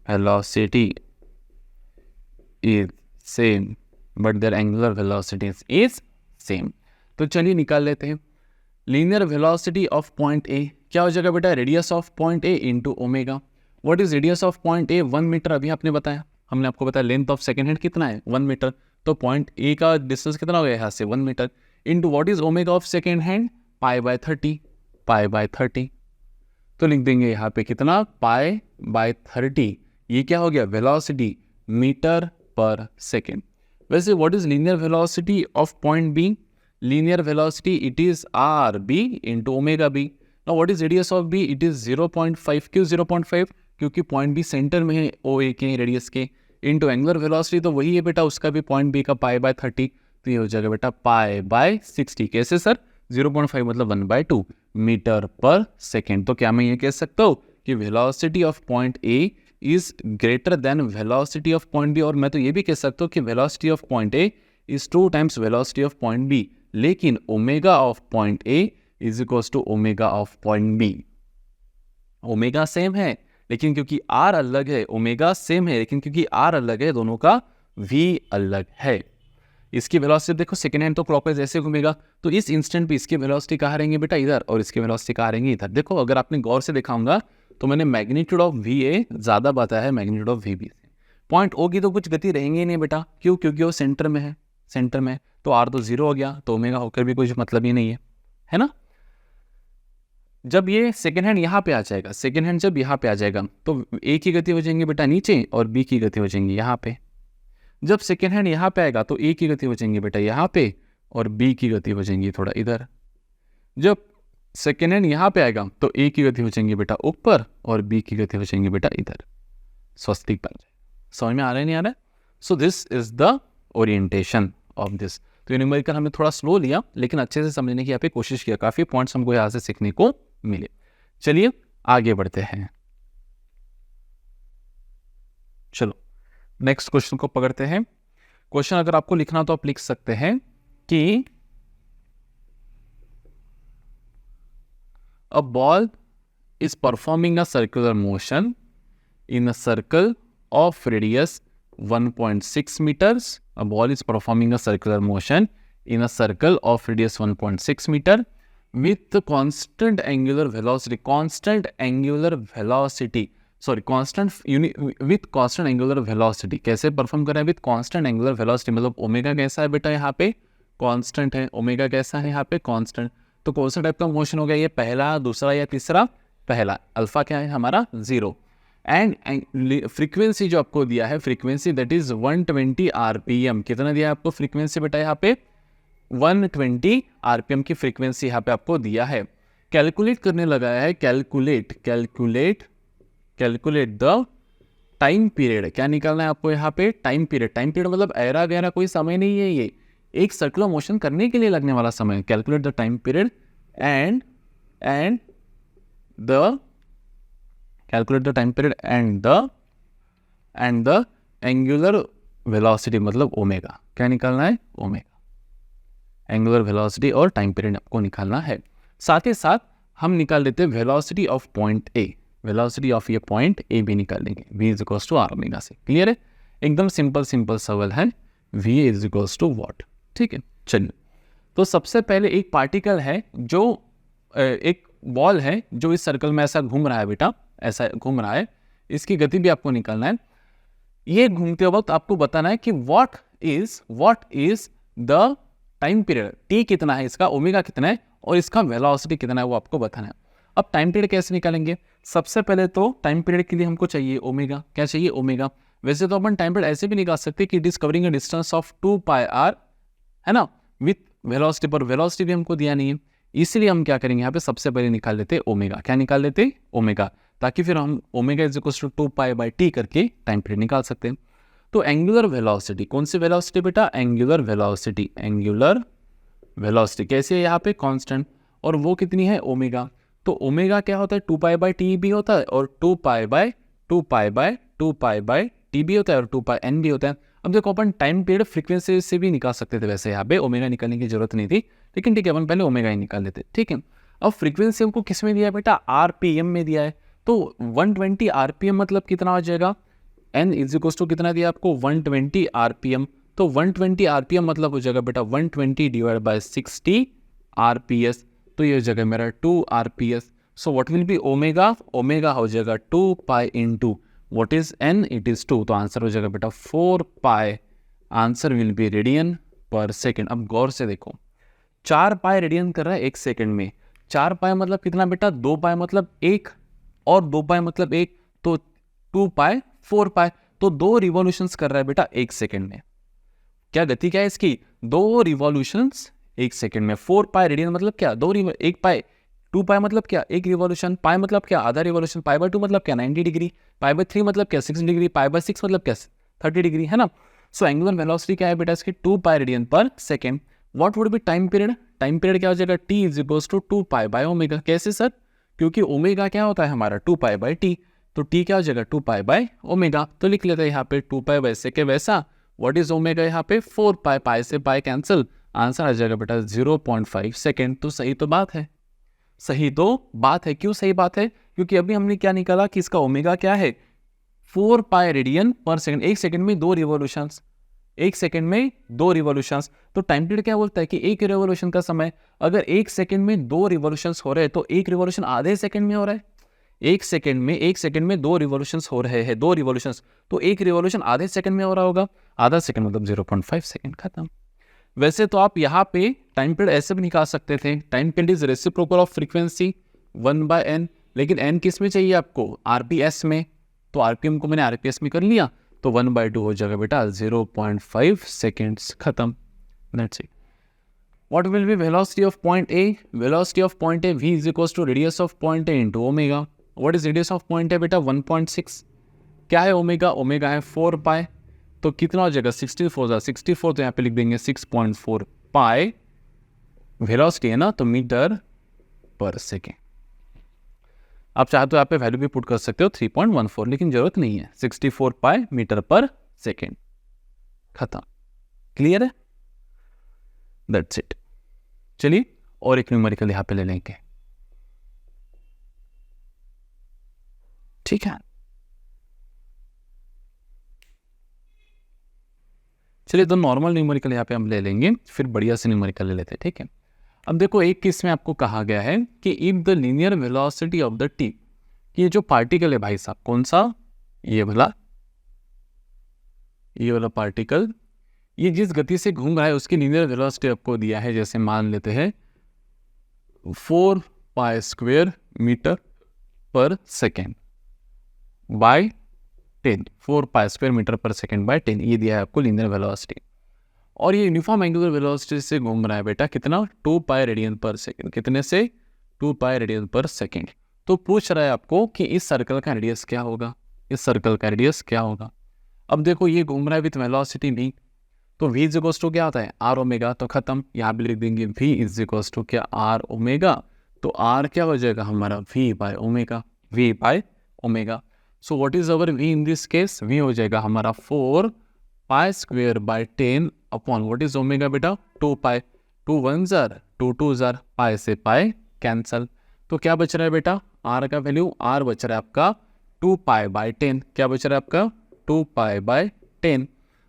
velocity is same, but their angular velocity is same. तो चलिए निकाल लेते हैं। Linear velocity of point a क्या हो जाएगा बेटा? Radius of point a into omega. What is radius of point a? 1 meter. अभी आपने बताया, हमने आपको बताया लेंथ ऑफ सेकेंड हैंड कितना है? 1 मीटर। तो पॉइंट ए का डिस्टेंस कितना हो गया यहाँ से? 1 meter. Into what is omega of second hand? Pi by 30, तो लिख देंगे यहाँ पे कितना, पाई बाय 30। ये क्या हो गया, वेलोसिटी मीटर पर सेकेंड। वैसे what is linear velocity of point b, linear velocity it is r b into omega b. Now what is radius of b, it is 0.5। क्यों 0.5, क्योंकि पॉइंट बी सेंटर में है ओ ए के radius के, into angular velocity तो वही है बेटा उसका भी, पॉइंट बी का पाई बाय 30, तो ये हो जाएगा बेटा पाई बाय 60। कैसे सर, 0.5 मतलब 1/2 मीटर पर सेकेंड। तो क्या मैं ये कह सकता हूँ कि velocity of point A is greater than velocity of point B, और मैं तो ये भी कह सकता हूँ कि velocity of point A is 2 times velocity of point B, लेकिन omega of point A is equals to omega of point B. Omega same है लेकिन क्योंकि आर अलग है, ओमेगा सेम है लेकिन क्योंकि आर अलग है, दोनों का वी अलग है। इसकी वेलोसिटी देखो, सेकेंड हैंड तो क्लॉकवाइज ऐसे घूमेगा, तो इस इंस्टेंट पे इसकी वेलोसिटी कहाँ रहेंगी बेटा, इधर, और इसकी वेलोसिटी कहाँ रहेंगी, इधर। देखो अगर आपने गौर से देखा होगा तो मैंने मैग्नीट्यूड ऑफ वी ए ज़्यादा बताया है मैग्नीट्यूड ऑफ वी बी से। पॉइंट ओ की तो कुछ गति रहेंगी ही नहीं बेटा, क्यों, क्योंकि वो सेंटर में है, सेंटर में, तो आर तो 0 हो गया, तो ओमेगा होकर भी कुछ मतलब ही नहीं है ना। जब ये सेकेंड हैंड यहाँ पे आ जाएगा, सेकेंड हैंड जब यहाँ पे आ जाएगा तो ए की गति हो जाएंगी बेटा नीचे और बी की गति हो जाएंगी यहाँ पे। जब सेकेंड हैंड यहाँ पे आएगा तो ए की गति हो जाएंगी बेटा यहाँ पे और बी की गति हो जाएंगी थोड़ा इधर। जब सेकेंड हैंड यहाँ पे आएगा तो ए की गति हो जाएंगी बेटा ऊपर और बी की गति हो जाएंगी बेटा इधर। स्वस्तिक बन जाए, समझ में आ रहा है नहीं आ रहा है। सो this is the orientation of this. तो ये न्यूमेरिकल हमने थोड़ा स्लो लिया लेकिन अच्छे से समझने की यहाँ पे कोशिश किया, काफी पॉइंट्स हमको यहाँ से सीखने को मिले। चलिए आगे बढ़ते हैं, चलो नेक्स्ट क्वेश्चन को पकड़ते हैं। क्वेश्चन अगर आपको लिखना तो आप लिख सकते हैं कि a ball is performing a circular motion in a circle of radius 1.6 meters. A ball is performing a circular motion in a circle of radius 1.6 meter with the constant angular velocity. Constant angular velocity. Sorry, with constant angular velocity. कैसे perform कर रहा है with constant angular velocity? मतलब omega कैसा है बेटा यहाँ पे, कांस्टेंट है। ओमेगा कैसा है यहाँ पे, कांस्टेंट। तो कौन सा टाइप का मोशन हो गया ये, पहला, दूसरा या तीसरा, पहला। अल्फा क्या है हमारा 0। एंड फ्रीक्वेंसी जो आपको दिया है, फ्रीक्वेंसी दैट इज 120 आरपीएम। कितना दिया है आपको फ्रीक्वेंसी बेटा यहाँ पे, 120 आरपीएम की फ्रीक्वेंसी यहाँ पे आपको दिया है। कैलकुलेट करने लगाया है, कैलकुलेट द टाइम पीरियड। क्या निकालना है आपको यहाँ पे, टाइम पीरियड। टाइम पीरियड मतलब ऐरा गहरा कोई समय नहीं है, ये एक सर्कुलर मोशन करने के लिए लगने वाला समय। Calculate the time period and the calculate the time period and the angular velocity मतलब ओमेगा। क्या निकालना है, ओमेगा। एंगुलर वेलोसिटी और टाइम पीरियड आपको निकालना है। साथ ही साथ हम निकाल लेते हैं velocity of point a. Velocity of ये पॉइंट ए भी निकाल लेंगे, v is equals to are omega से। क्लियर है, एकदम सिंपल सवाल है, v is equals to what. ठीक है, चलिए। तो सबसे पहले एक पार्टिकल है जो एक बॉल है जो इस सर्कल में ऐसा घूम रहा है बेटा, ऐसा घूम रहा है। इसकी गति भी आपको निकालना है। ये घूमते वक्त आपको बताना है कि what is the time period, T कितना है इसका, ओमेगा कितना है और इसका वेलोसिटी कितना है, वो आपको बताना है। अब टाइम पीरियड कैसे निकालेंगे, सबसे पहले तो टाइम पीरियड के लिए हमको चाहिए ओमेगा। क्या चाहिए, ओमेगा। वैसे तो अपन टाइम पीरियड ऐसे भी निकाल सकते हैं कि it is covering a distance of 2πr, है ना, विथ वेलोसिटी, पर वेलोसिटी भी हमको दिया नहीं है, इसलिए हम क्या करेंगे यहाँ पे सबसे पहले निकाल लेते ओमेगा। क्या निकाल लेते, ओमेगा, ताकि फिर हम omega is equals to 2π/t करके टाइम पीरियड निकाल सकते हैं। तो एंगुलर वेलोसिटी, कौन सी वेलोसिटी बेटा, एंगुलर वेलोसिटी कैसे है यहाँ पे, कांस्टेंट, और वो कितनी है, ओमेगा। तो ओमेगा क्या होता है, 2π/t भी होता है और 2π/t भी होता है और 2πn भी होता है। अब देखो अपन टाइम पीरियड फ्रीक्वेंसी से भी निकाल सकते थे, वैसे यहाँ पे ओमेगा निकालने की जरूरत नहीं थी, लेकिन ठीक है अपन पहले ओमेगा ही निकाल लेते। ठीक है, अब फ्रीक्वेंसी हमको किस में दिया है बेटा, आरपीएम में दिया है। तो 120 आरपीएम मतलब कितना हो जाएगा, n इज इक्वल्स टू कितना दिया आपको, 120 आरपीएम। तो 120 आरपीएम मतलब हो जाएगा बेटा 120 डिवाइड बाय 60 आरपीएस, तो ये हो जाएगा मेरा 2 RPS. So what will be omega, omega हो जाएगा 2π into what is n, it is 2, तो आंसर हो जाएगा बेटा 4π। Answer will be radian per second. अब गौर से देखो, 4π रेडियन कर रहा है 1 सेकेंड में। 4π मतलब कितना बेटा, 2π मतलब 1, और 2 पाई मतलब 1, तो 2 पाई 4 पाई, तो 2 रिवॉल्यूशंस कर रहा है बेटा 1 सेकेंड में। क्या गति क्या है इसकी? 2 रिवॉल्यूशंस 1 सेकेंड में। 4 पाई रेडियन मतलब क्या? 1 पाई। 2 पाई मतलब क्या? 1 रिवॉल्यूशन। पाई मतलब क्या? आधा रिवॉल्यूशन। पाई बाय 2 मतलब क्या? 90 डिग्री। पाई बाय 3 मतलब क्या? 6 डिग्री। पाई बाय 6 मतलब क्या? 30 डिग्री, है ना। सो एंगुलर वेलोसिटी क्या है बेटा इसकी? 2 पाई radian per second. What would be time period? Time period क्या हो जाएगा? t is equals to 2 pi by omega. कैसे सर? क्योंकि ओमेगा क्या होता है हमारा? 2 पाई बाय टी, तो t क्या हो जाएगा? 2 पाई बाय ओमेगा। तो लिख लेते हैं यहाँ पे 2 पाई वैसे के वैसा। व्हाट इज ओमेगा यहाँ पे? 4 पाई। पाई से पाई कैंसिल, आंसर आ जाएगा बेटा 0.5 सेकेंड। तो सही तो बात है, सही तो बात है। क्यों सही बात है? क्योंकि अभी हमने क्या निकाला कि इसका ओमेगा क्या है? 4 पाई रेडियन पर सेकंड। 1 सेकंड में 2 रिवॉल्यूशंस, 1 सेकंड में 2 रिवॉल्यूशंस। तो टाइम पीरियड क्या बोलता है कि 1 रिवॉल्यूशन का समय। अगर 1 सेकंड में 2 रिवॉल्यूशंस हो रहे हैं तो 1 रिवॉल्यूशन आधे सेकंड में हो रहा है। 1 सेकंड में 2 रिवॉल्यूशंस हो रहे हैं, 2 रिवॉल्यूशंस, तो 1 रिवॉल्यूशन आधे सेकंड में हो रहा होगा। आधा सेकंड मतलब 0.5 सेकंड, खत्म। वैसे तो आप यहाँ पे टाइम पीरियड ऐसे भी निकाल सकते थे, time period is reciprocal of frequency 1/n, लेकिन n किस में चाहिए आपको? आरपीएस में। तो आरपीएम को मैंने आरपीएस में कर लिया, तो 1/2 हो जाएगा बेटा 0.5 सेकेंड्स, खत्म। That's it. What will be velocity of point A? Velocity of point A, v is equals to radius of point A into omega. What is radius of point A बेटा? 1.6। क्या है ओमेगा? ओमेगा है 4 पाई। तो कितना हो जाएगा? 64 तो यहाँ पे लिख देंगे 6.4 पाई। वेलोसिटी है ना, तो मीटर पर सेकेंड। आप चाहे तो यहाँ पे वैल्यू भी पुट कर सकते हो 3.14, लेकिन जरूरत नहीं है। 64 पाई मीटर पर सेकेंड, खत्म। क्लियर है? That's it. चलिए और एक न्यूमेरिकल यहाँ पे ले लेंगे, ठीक है। चलिए तो नॉर्मल न्यूमेरिकल यहाँ पे हम ले लेंगे, फिर बढ़िया से न्यूमेरिकल ले लेते हैं, ठीक है। अब देखो एक केस में आपको कहा गया है कि if the linear velocity of the T, ये जो पार्टिकल है भाई साहब, कौन सा? ये वाला पार्टिकल, ये जिस गति से घूम रहा है उसकी लीनियर वेलोसिटी आपको दिया है। जैसे मान लेते हैं 4 pi square meter per second by 10, 4 pi square meter per second by 10, ये दिया है आपको लीनियर वेलोसिटी। और ये यूनिफॉर्म एंगुलर वेलोसिटी से घूम रहा है बेटा, कितना? 2 पाई रेडियन पर सेकेंड। कितने से? 2 पाई रेडियन पर सेकेंड। तो पूछ रहा है आपको कि इस सर्कल का रेडियस क्या होगा, इस सर्कल का रेडियस क्या होगा। अब देखो ये घूम रहा है विथ वेलोसिटी v, तो v इज इक्वल्स टू क्या होता है? r omega. तो खत्म, यहाँ भी लिख देंगे v इज इक्वल्स टू क्या? r omega. तो r क्या हो जाएगा हमारा? v by omega, v by omega. So what is our v in this case? v हो जाएगा हमारा 4 pi square by 10 upon what is omega बेटा? 2 पाई। 2 1 जार, 2 2 जार, पाई से पाई कैंसल। तो क्या बच रहा है बेटा? r का वैल्यू, r बच रहा है आपका 2 पाई बाय 10। क्या बच रहा है आपका? 2 पाई बाय 10।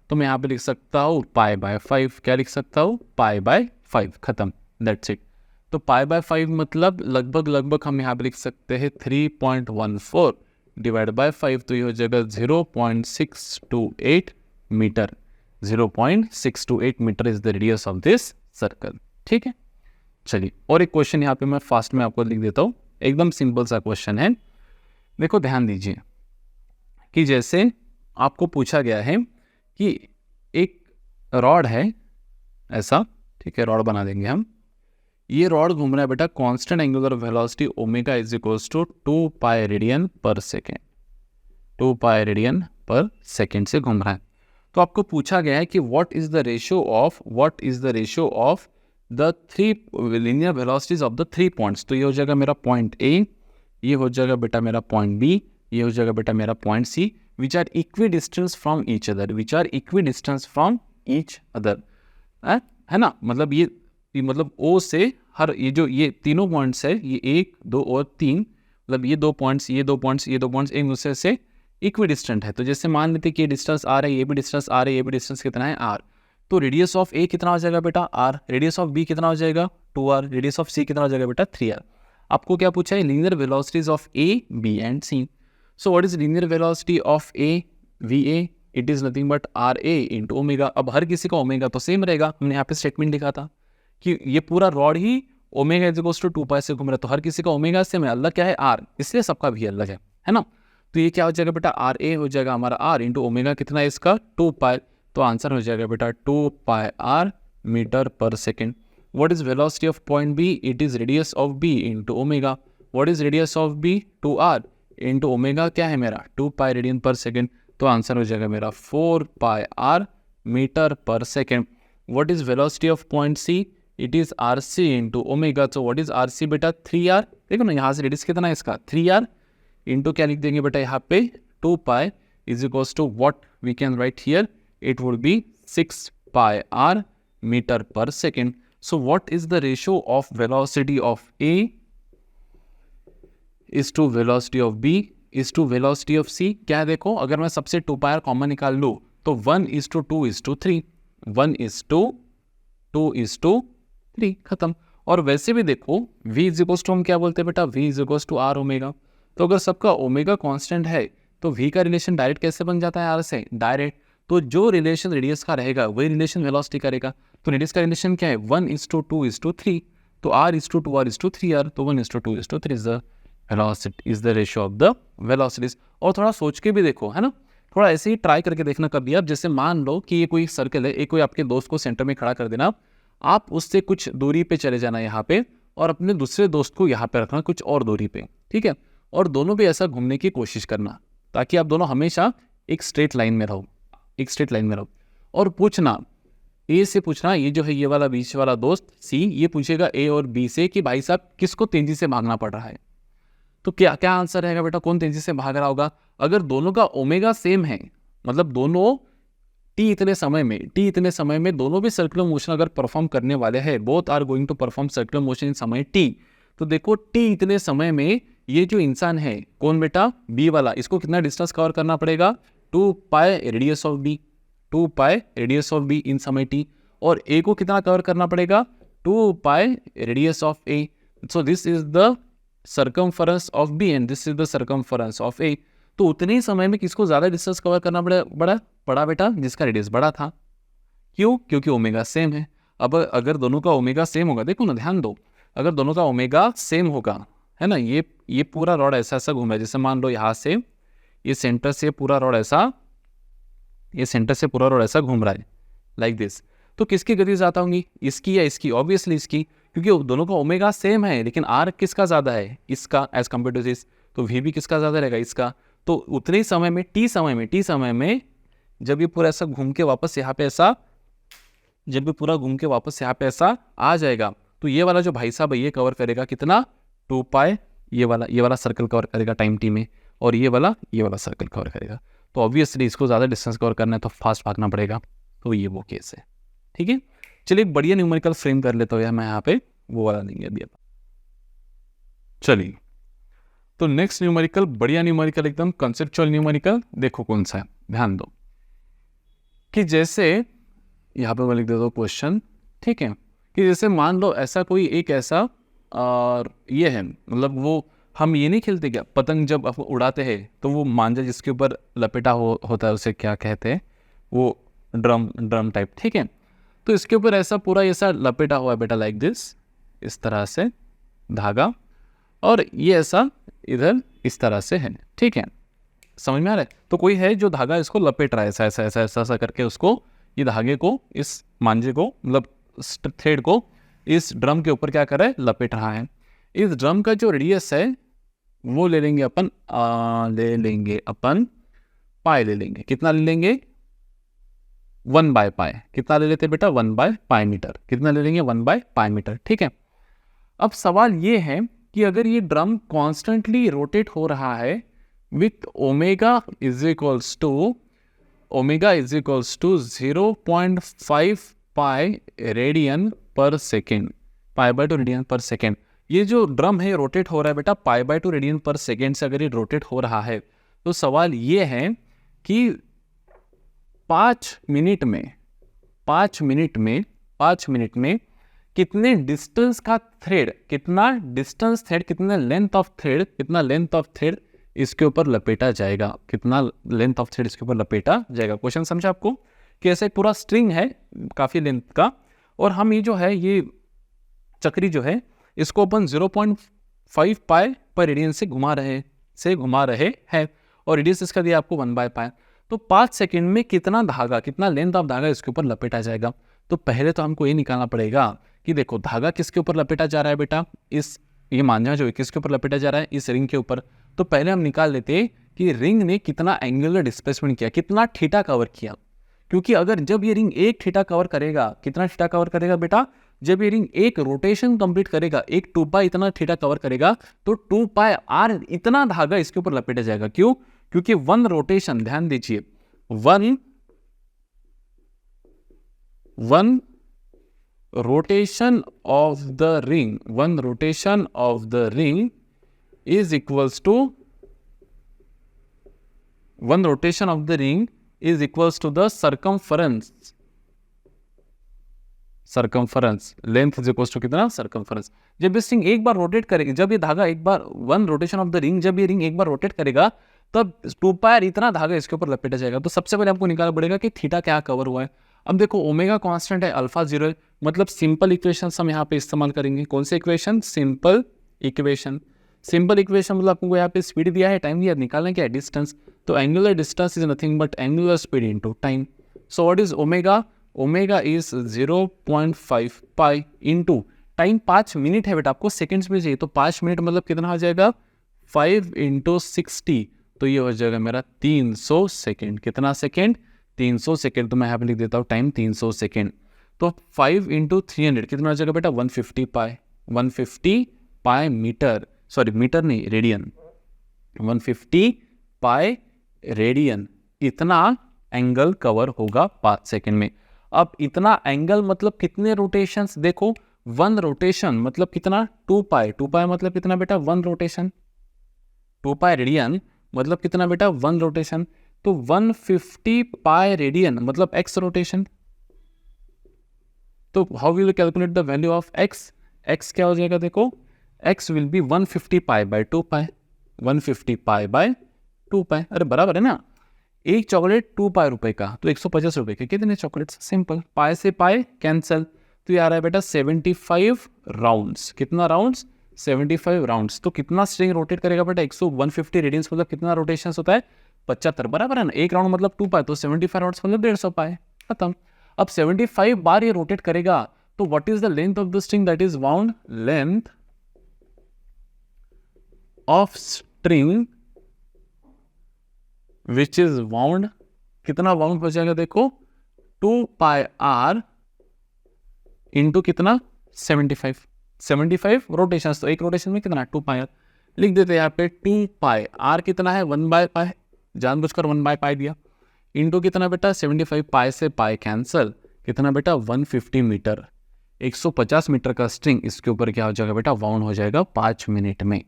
तो मैं यहाँ पे लिख सकता हूँ पाई बाय 5। क्या लिख सकता हूँ? पाई बाय 5, खत्म। That's it. तो पाई बाय 5 मतलब लगभग हम यहाँ पे लिख सकते हैं 3.14 डिवाइड बाय 5, तो ये हो जाएगा 0.628 meter. 0.628 meter is the radius of this circle, ठीक है। चलिए और एक क्वेश्चन यहाँ पे मैं फास्ट में आपको लिख देता हूँ, एकदम सिंपल सा क्वेश्चन है। देखो ध्यान दीजिए कि जैसे आपको पूछा गया है कि एक रॉड है ऐसा, ठीक है, रॉड बना देंगे हम। ये रॉड घूम रहा है बेटा constant angular velocity omega is equals to 2 pi radian per second. 2 pi radian per second से घूम रहा है। तो आपको पूछा गया है कि what is the ratio of the 3 linear velocities of the 3 points. तो ये हो जाएगा मेरा पॉइंट ए, ये हो जाएगा बेटा मेरा पॉइंट बी, ये हो जाएगा बेटा मेरा point C, which are equidistance from each other, है ना। मतलब ये मतलब ओ से हर ये तीनों पॉइंट्स है, ये 1 2 और 3, मतलब ये 2 पॉइंट्स एक दूसरे से इक्विडिस्टेंट है। तो जैसे मान लेते कि ये डिस्टेंस आर है, ये भी डिस्टेंस आर है, ये भी डिस्टेंस कितना है? आर। तो रेडियस ऑफ ए कितना हो जाएगा बेटा? आर। रेडियस ऑफ बी कितना हो जाएगा? 2r। रेडियस ऑफ सी कितना हो जाएगा बेटा? 3r। आपको क्या पूछा है? Linear velocities of A, B and C. So what is linear velocity of A, V A? It is nothing but R A into omega. अब हर किसी का ओमेगा तो सेम रहेगा, हमने यहाँ पे स्टेटमेंट लिखा था कि ये पूरा रॉड ही omega is equals to 2 pi से घूम रहा है, तो हर किसी का ओमेगा सेम है, अलग क्या है आर, इसलिए सबका भी अलग है ना। तो ये क्या हो जाएगा बेटा, आर ए हो जाएगा हमारा आर इंटू ओमेगा कितना है इसका 2 पाई, तो आंसर हो जाएगा बेटा 2 pi are meter per second. What is velocity of point B, it is radius of B into omega. What is radius of B, 2 R into omega क्या है मेरा 2 पाई रेडियन पर सेकेंड, तो आंसर हो जाएगा मेरा 4 pi are meter per second. What is velocity of point C, it is R C into omega, तो what is R C बेटा 3 are, देखो ना यहाँ से रेडियस कितना है इसका 3 आर इंटू क्या लिख देंगे बेटा यहाँ पे 2 pi is equals to what we can write here, it would be 6 pi are meter per second. So what is the ratio of velocity of A is to velocity of B is to velocity of C. क्या है देखो, अगर मैं सबसे 2 pi are common निकाल लूँ तो 1:2:3, 1:2:3 खत्म। और वैसे भी देखो v इज इक्वल्स टू हम क्या बोलते हैं बेटा, v is equals to are omega, तो अगर सबका ओमेगा कांस्टेंट है तो v का रिलेशन डायरेक्ट कैसे बन जाता है r से, डायरेक्ट। तो जो रिलेशन रेडियस का रहेगा वही रिलेशन वेलोसिटी करेगा, तो रेडियस का रिलेशन क्या है 1:2:3, तो r:2r:3r, तो 1:2:3 is the velocity, is the ratio of the velocities. और थोड़ा सोच के भी देखो है ना, थोड़ा ऐसे ही ट्राई करके देखना कभी आप, जैसे मान लो कि ये कोई सर्कल है, एक कोई आपके दोस्त को सेंटर में खड़ा कर देना, आप उससे कुछ दूरी पे चले जाना यहाँ पे और अपने दूसरे दोस्त को यहाँ पे रखना कुछ और दूरी पे, ठीक है, और दोनों भी ऐसा घूमने की कोशिश करना ताकि आप दोनों हमेशा एक स्ट्रेट लाइन में रहो, एक स्ट्रेट लाइन में रहो। और पूछना ए से, पूछना ये जो है ये वाला बीच वाला दोस्त सी, ये पूछेगा ए और बी से कि भाई साहब किसको तेजी से भागना पड़ रहा है, तो क्या क्या आंसर रहेगा बेटा, कौन तेजी से भाग रहा होगा। अगर दोनों का ओमेगा सेम है, मतलब दोनों टी इतने समय में दोनों भी सर्कुलर मोशन अगर परफॉर्म करने वाले हैं, both are going to perform circular motion in समय टी, तो देखो टी इतने समय में ये जो इंसान है कौन बेटा, बी वाला, इसको कितना डिस्टेंस कवर करना पड़ेगा 2 pi radius of B, 2 pi radius of B in समय टी, और ए को कितना कवर करना पड़ेगा 2 pi radius of A. So this is the circumference of B and this is the circumference of A. तो उतने ही समय में किसको ज्यादा डिस्टेंस कवर करना पड़ा बेटा, जिसका रेडियस बड़ा था। क्यों, क्योंकि ओमेगा सेम है। अब अगर दोनों का ओमेगा सेम होगा, देखो ना ध्यान दो, अगर दोनों का ओमेगा सेम होगा है ना, ये पूरा रॉड ऐसा ऐसा घूम रहा है, जैसे मान लो यहाँ से ये सेंटर से पूरा रॉड ऐसा, ये सेंटर से पूरा रॉड ऐसा घूम रहा है लाइक दिस, तो किसकी गति ज्यादा होंगी, इसकी या इसकी, ऑब्वियसली इसकी, क्योंकि दोनों का ओमेगा सेम है, लेकिन आर किसका ज्यादा है, इसका एज कम्पेयर टू दिस, तो वी भी किसका ज्यादा रहेगा, इसका। तो उतने ही समय में टी समय में जब ये पूरा ऐसा घूम के वापस यहाँ पे ऐसा, जब ये पूरा घूम के वापस यहाँ पे ऐसा आ जाएगा, तो ये वाला जो भाई साहब है ये कवर करेगा कितना 2 पाई, ये वाला सर्कल कवर करेगा टाइम टी में, और ये वाला सर्कल कवर करेगा। तो ऑब्वियसली इसको ज़्यादा डिस्टेंस कवर करना है तो फास्ट भागना पड़ेगा, तो ये वो केस है, ठीक है। चलिए एक बढ़िया न्यूमेरिकल फ्रेम कर लेता हूँ मैं यहाँ पे, वो वाला देंगे अभी। चलिए तो नेक्स्ट न्यूमेरिकल, बढ़िया न्यूमेरिकल, एकदम कंसेप्चुअल न्यूमेरिकल, देखो कौन सा है, ध्यान दो कि जैसे यहाँ पे मैं लिख देता हूँ क्वेश्चन, ठीक है, कि जैसे मान लो ऐसा कोई एक ऐसा और ये है, मतलब वो हम ये नहीं खेलते क्या, पतंग जब आप उड़ाते हैं तो वो मांझा जिसके ऊपर लपेटा होता है उसे क्या कहते हैं, वो ड्रम टाइप, ठीक है। तो इसके ऊपर ऐसा पूरा ऐसा लपेटा हुआ है बेटा लाइक दिस, इस तरह से धागा, और ये ऐसा इधर इस तरह से है, ठीक है, समझ में आ रहा है। तो कोई है जो धागा इसको लपेट रहा है ऐसा ऐसा ऐसा ऐसा ऐसा करके, उसको ये धागे को, इस मांझे को, मतलब थ्रेड को इस ड्रम के ऊपर क्या कर रहा है, लपेट रहा है। इस ड्रम का जो रेडियस है वो ले लेंगे अपन पाई ले लेंगे, कितना ले लेंगे 1/पाई, कितना ले लेते बेटा 1/पाई मीटर, कितना ले लेंगे 1/पाई मीटर, ठीक है। अब सवाल ये है कि अगर ये ड्रम कॉन्स्टेंटली रोटेट हो रहा है with omega is equals to 0.5 pi radian per second, π/2 radian per second. ये जो ड्रम है रोटेट हो रहा है बेटा π/2 रेडियन पर सेकेंड से, अगर ये रोटेट हो रहा है तो सवाल ये है कि 5 मिनट में कितने डिस्टेंस का थ्रेड, कितना लेंथ ऑफ थ्रेड इसके ऊपर लपेटा जाएगा, कितना लेंथ ऑफ थ्रेड इसके ऊपर लपेटा जाएगा। क्वेश्चन समझा आपको, कि ऐसे पूरा स्ट्रिंग है काफी लेंथ का, और हम ये जो है ये चक्री जो है इसको अपन 0.5 पाई पर रेडियन से घुमा रहे हैं और रेडियस इसका दिया आपको 1/π। तो 5 सेकंड में कितना धागा, कितना लेंथ ऑफ धागा इसके ऊपर लपेटा जाएगा। तो पहले तो हमको ये निकालना पड़ेगा कि देखो धागा किसके ऊपर लपेटा जा रहा है बेटा, ये मांझा जो है किसके ऊपर लपेटा जा रहा है, इस रिंग के ऊपर। तो पहले हम निकाल लेते कि रिंग ने कितना एंगुलर डिस्प्लेसमेंट किया, कितना थीटा कवर किया। क्योंकि अगर जब ये रिंग एक थीटा कवर करेगा, कितना थीटा कवर करेगा बेटा, जब ये रिंग एक रोटेशन कंप्लीट करेगा, एक 2π इतना थीटा कवर करेगा, तो 2πr इतना धागा इसके ऊपर लपेटा जाएगा। क्यों? क्योंकि वन रोटेशन, ध्यान दीजिए, one rotation of the ring is equals to the circumference length is equals to कितना, सर्कमफरेंस। जब इस रिंग एक बार रोटेट करेगी, जब ये धागा एक बार, one rotation of the ring, जब ये रिंग एक बार रोटेट करेगा तब 2πr इतना धागा इसके ऊपर लपेटा जाएगा। तो सबसे पहले आपको निकालना पड़ेगा कि थीटा क्या कवर हुआ है। अब देखो ओमेगा कांस्टेंट है, अल्फा 0 है, मतलब सिंपल इक्वेशन हम यहाँ पे इस्तेमाल करेंगे। कौन से इक्वेशन? सिंपल इक्वेशन मतलब आपको यहाँ पे स्पीड दिया है, टाइम दिया, निकालना क्या है, डिस्टेंस। तो angular distance is nothing but angular speed into time. So what is omega? Omega is 0.5 pi into time 5 minute है बेटा, आपको सेकेंड्स में चाहिए, तो 5 मिनट मतलब कितना हो जाएगा, 5 × 60, तो ये हो जाएगा मेरा 300 सेकेंड। कितना सेकेंड? 300 सेकेंड। तो मैं यहाँ पे लिख देता हूँ टाइम 300 सेकेंड। तो 5 × 300 कितना हो जाएगा बेटा, 150 पाई। 150 पाई मीटर, सॉरी मीटर नहीं, रेडियन। 150 पाई रेडियन, इतना एंगल कवर होगा 5 सेकेंड में। अब इतना एंगल मतलब कितने रोटेशंस? देखो वन रोटेशन मतलब कितना, 2π। 2π मतलब कितना बेटा, वन रोटेशन। 2π रेडियन मतलब कितना बेटा, वन रोटेशन। तो 150 पाई रेडियन मतलब x रोटेशन। तो how will you calculate the value of x? x क्या हो जाएगा, देखो x will be 150 pi by 2π। 150 pi by 2π, अरे बराबर है ना। एक चॉकलेट 2π रुपए का, तो 150 रुपए के कितने चॉकलेट्स? सिंपल, पाई से पाई कैंसल। तो ये आ रहा है बेटा 75 राउंड्स। कितना राउंड्स? 75 राउंड्स। तो कितना स्ट्रिंग रोटेट करेगा बेटा, 150 रेडियंस मतलब कितना रोटेशन होता है, 75, बराबर है ना। एक राउंड मतलब 2π, तो 75 राउंड्स मतलब 150 पाई, खत्म। अब 75 बार ये रोटेट करेगा, तो what is the length of the string that is wound? Length of string which is wound, कितना वाउंड हो जाएगा देखो, 2πr इंटू कितना, 75 रोटेशंस। तो एक रोटेशन में कितना, 2πr। लिख देते हैं यहाँ पे 2πr कितना है, 1/π, जानबूझकर 1/π दिया, इंटू कितना बेटा, 75, पाई से पाई कैंसल, कितना बेटा, 150 मीटर। 150 मीटर का स्ट्रिंग इसके ऊपर क्या हो जाएगा बेटा, वाउंड हो जाएगा 5 मिनट में।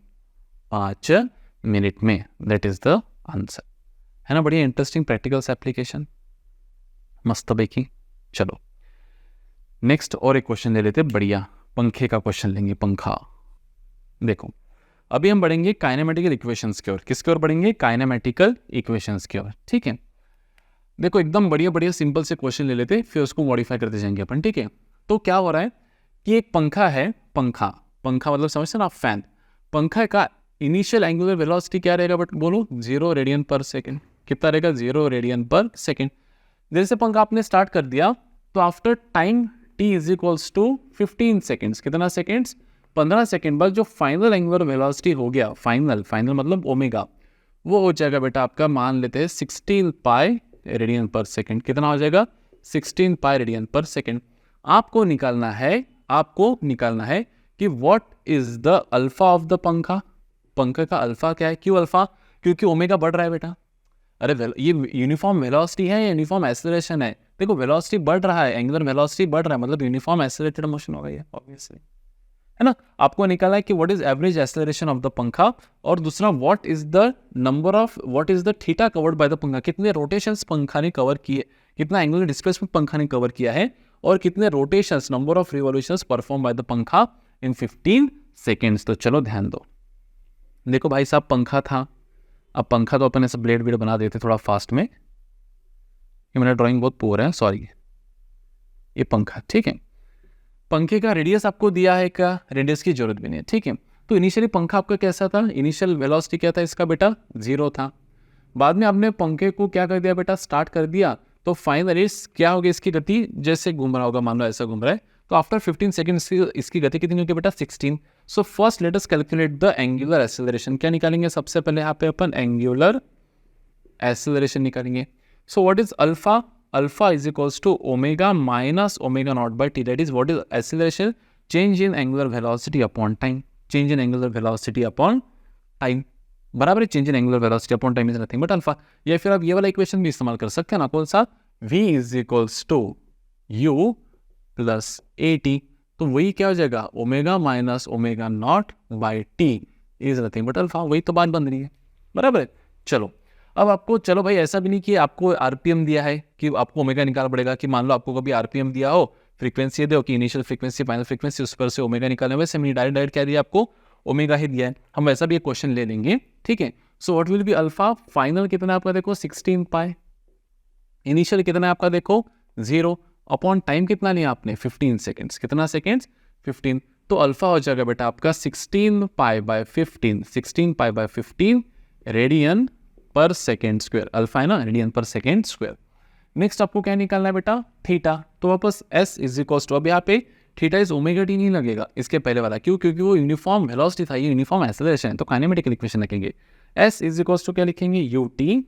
5 मिनट में, दैट इज द आंसर। है ना, बढ़िया इंटरेस्टिंग प्रैक्टिकल्स एप्लीकेशन, मस्त बेकी। चलो नेक्स्ट और एक क्वेश्चन ले लेते, बढ़िया पंखे का क्वेश्चन लेंगे। पंखा देखो, अभी हम बढ़ेंगे काइनेमेटिकल इक्वेशंस की ओर। किसके ओर बढ़ेंगे? काइनेमेटिकल इक्वेशंस की ओर, ठीक है। देखो एकदम बढ़िया सिंपल से क्वेश्चन ले लेते, फिर उसको मॉडिफाई करते जाएंगे अपन, ठीक है। तो क्या हो रहा है कि एक पंखा है, पंखा मतलब समझते ना आप, फैन। पंखा का इनिशियल एंगुलर वेलोसिटी क्या रहेगा बट बोलो, 0 रेडियन पर सेकेंड। कितना रहेगा? 0 रेडियन पर सेकेंड। जैसे पंखा आपने स्टार्ट कर दिया, तो after time t is equals to 15 seconds, कितना सेकेंड्स? 15 सेकेंड बाद जो फाइनल एंगुलर वेलोसिटी हो गया, फाइनल मतलब ओमेगा, वो हो जाएगा बेटा आपका, मान लेते हैं 16 पाई रेडियन पर सेकेंड। कितना हो जाएगा? 16 पाई रेडियन पर सेकेंड। आपको निकालना है कि what is the alpha of the पंखा। पंखा का अल्फा क्या है? क्यों अल्फा? क्योंकि ओमेगा बढ़ रहा है बेटा। अरे ये यूनिफॉर्म वेलोसिटी है या यूनिफॉर्म एक्सेलरेशन है? देखो वेलोसिटी बढ़ रहा है, एंगुलर वेलोसिटी बढ़ रहा है, मतलब यूनिफॉर्म एक्सेलरेटेड मोशन होगा ये, ऑब्वियसली, है ना। आपको निकालना है कि what is average acceleration of the पंखा, और दूसरा what is the theta covered by the पंखा। कितने रोटेशंस पंखा ने कवर किए, कितना एंगुलर डिस्प्लेसमेंट पंखा ने कवर किया है, और कितने rotations, number of revolutions perform by the पंखा इन 15 सेकेंड्स। तो चलो ध्यान दो, देखो भाई साहब पंखा था। अब पंखा तो अपन ऐसा ब्लेड बना देते थोड़ा फास्ट में, ये मेरा ड्राइंग बहुत पुअर है, सॉरी। ये पंखा, ठीक है। पंखे का रेडियस आपको दिया है क्या, रेडियस की जरूरत भी नहीं है, ठीक है। तो इनिशियली पंखा आपका कैसा था, इनिशियल वेलोसिटी क्या था इसका बेटा, 0 था। बाद में आपने पंखे को क्या कर दिया बेटा, स्टार्ट कर दिया, तो फाइनली क्या होगी इसकी गति, जैसे घूम रहा होगा, मान लो ऐसा घूम रहा है, तो आफ्टर 15 सेकंड्स इसकी गति कितनी होगी बेटा, 16। So first let us calculate the angular acceleration. क्या निकालेंगे सबसे पहले यहाँ पे अपन, एंगुलर एक्सेलरेशन निकालेंगे। So what is alpha, alpha is equals to omega minus omega nought by T, that is what is acceleration, change in angular velocity upon time, change in angular velocity upon time, बराबर है, change in angular velocity upon time is nothing but alpha. या फिर आप ये वाला equation भी इस्तेमाल कर सकते हैं ना, कौन सा, v is equals to u plus A T, तो वही क्या हो जाएगा, omega minus omega nought by T is nothing but alpha, वही तो बात बन रही है, बराबर है। चलो अब आपको, चलो भाई ऐसा भी नहीं कि आपको आरपीएम दिया है कि आपको ओमेगा निकालना पड़ेगा, कि मान लो आपको कभी आरपीएम दिया हो, फ्रीक्वेंसी दो कि इनिशियल फ्रीक्वेंसी फाइनल फ्रीक्वेंसी, उस पर से ओमेगा निकालना, वैसे मैंने डायरेक्ट क्या दिया आपको, ओमेगा ही दिया है, हम वैसा भी एक क्वेश्चन ले लेंगे, ठीक है। So what will be alpha, final कितना आपका देखो 16 पाई, इनिशियल कितना आपका देखो 0, अपॉन टाइम कितना लिया आपने 15 सेकेंड्स, कितना सेकेंड्स 15, तो अल्फा हो जाएगा बेटा आपका 16 pi by 15, 16 pi by 15 radian per second square, alpha है ना, radian per second square. Next आपको क्या निकालना है बेटा, थीटा, तो वापस s इज इक्वल टू, अब यहाँ पे थीटा इज ओमेगा टी नहीं लगेगा इसके पहले वाला, क्यों, क्योंकि वो यूनिफॉर्म वेलोसिटी था, ये यूनिफॉर्म एक्सेलरेशन है, तो काइनेमेटिक इक्वेशन लिखेंगे, s इज इक्वल टू क्या लिखेंगे, u T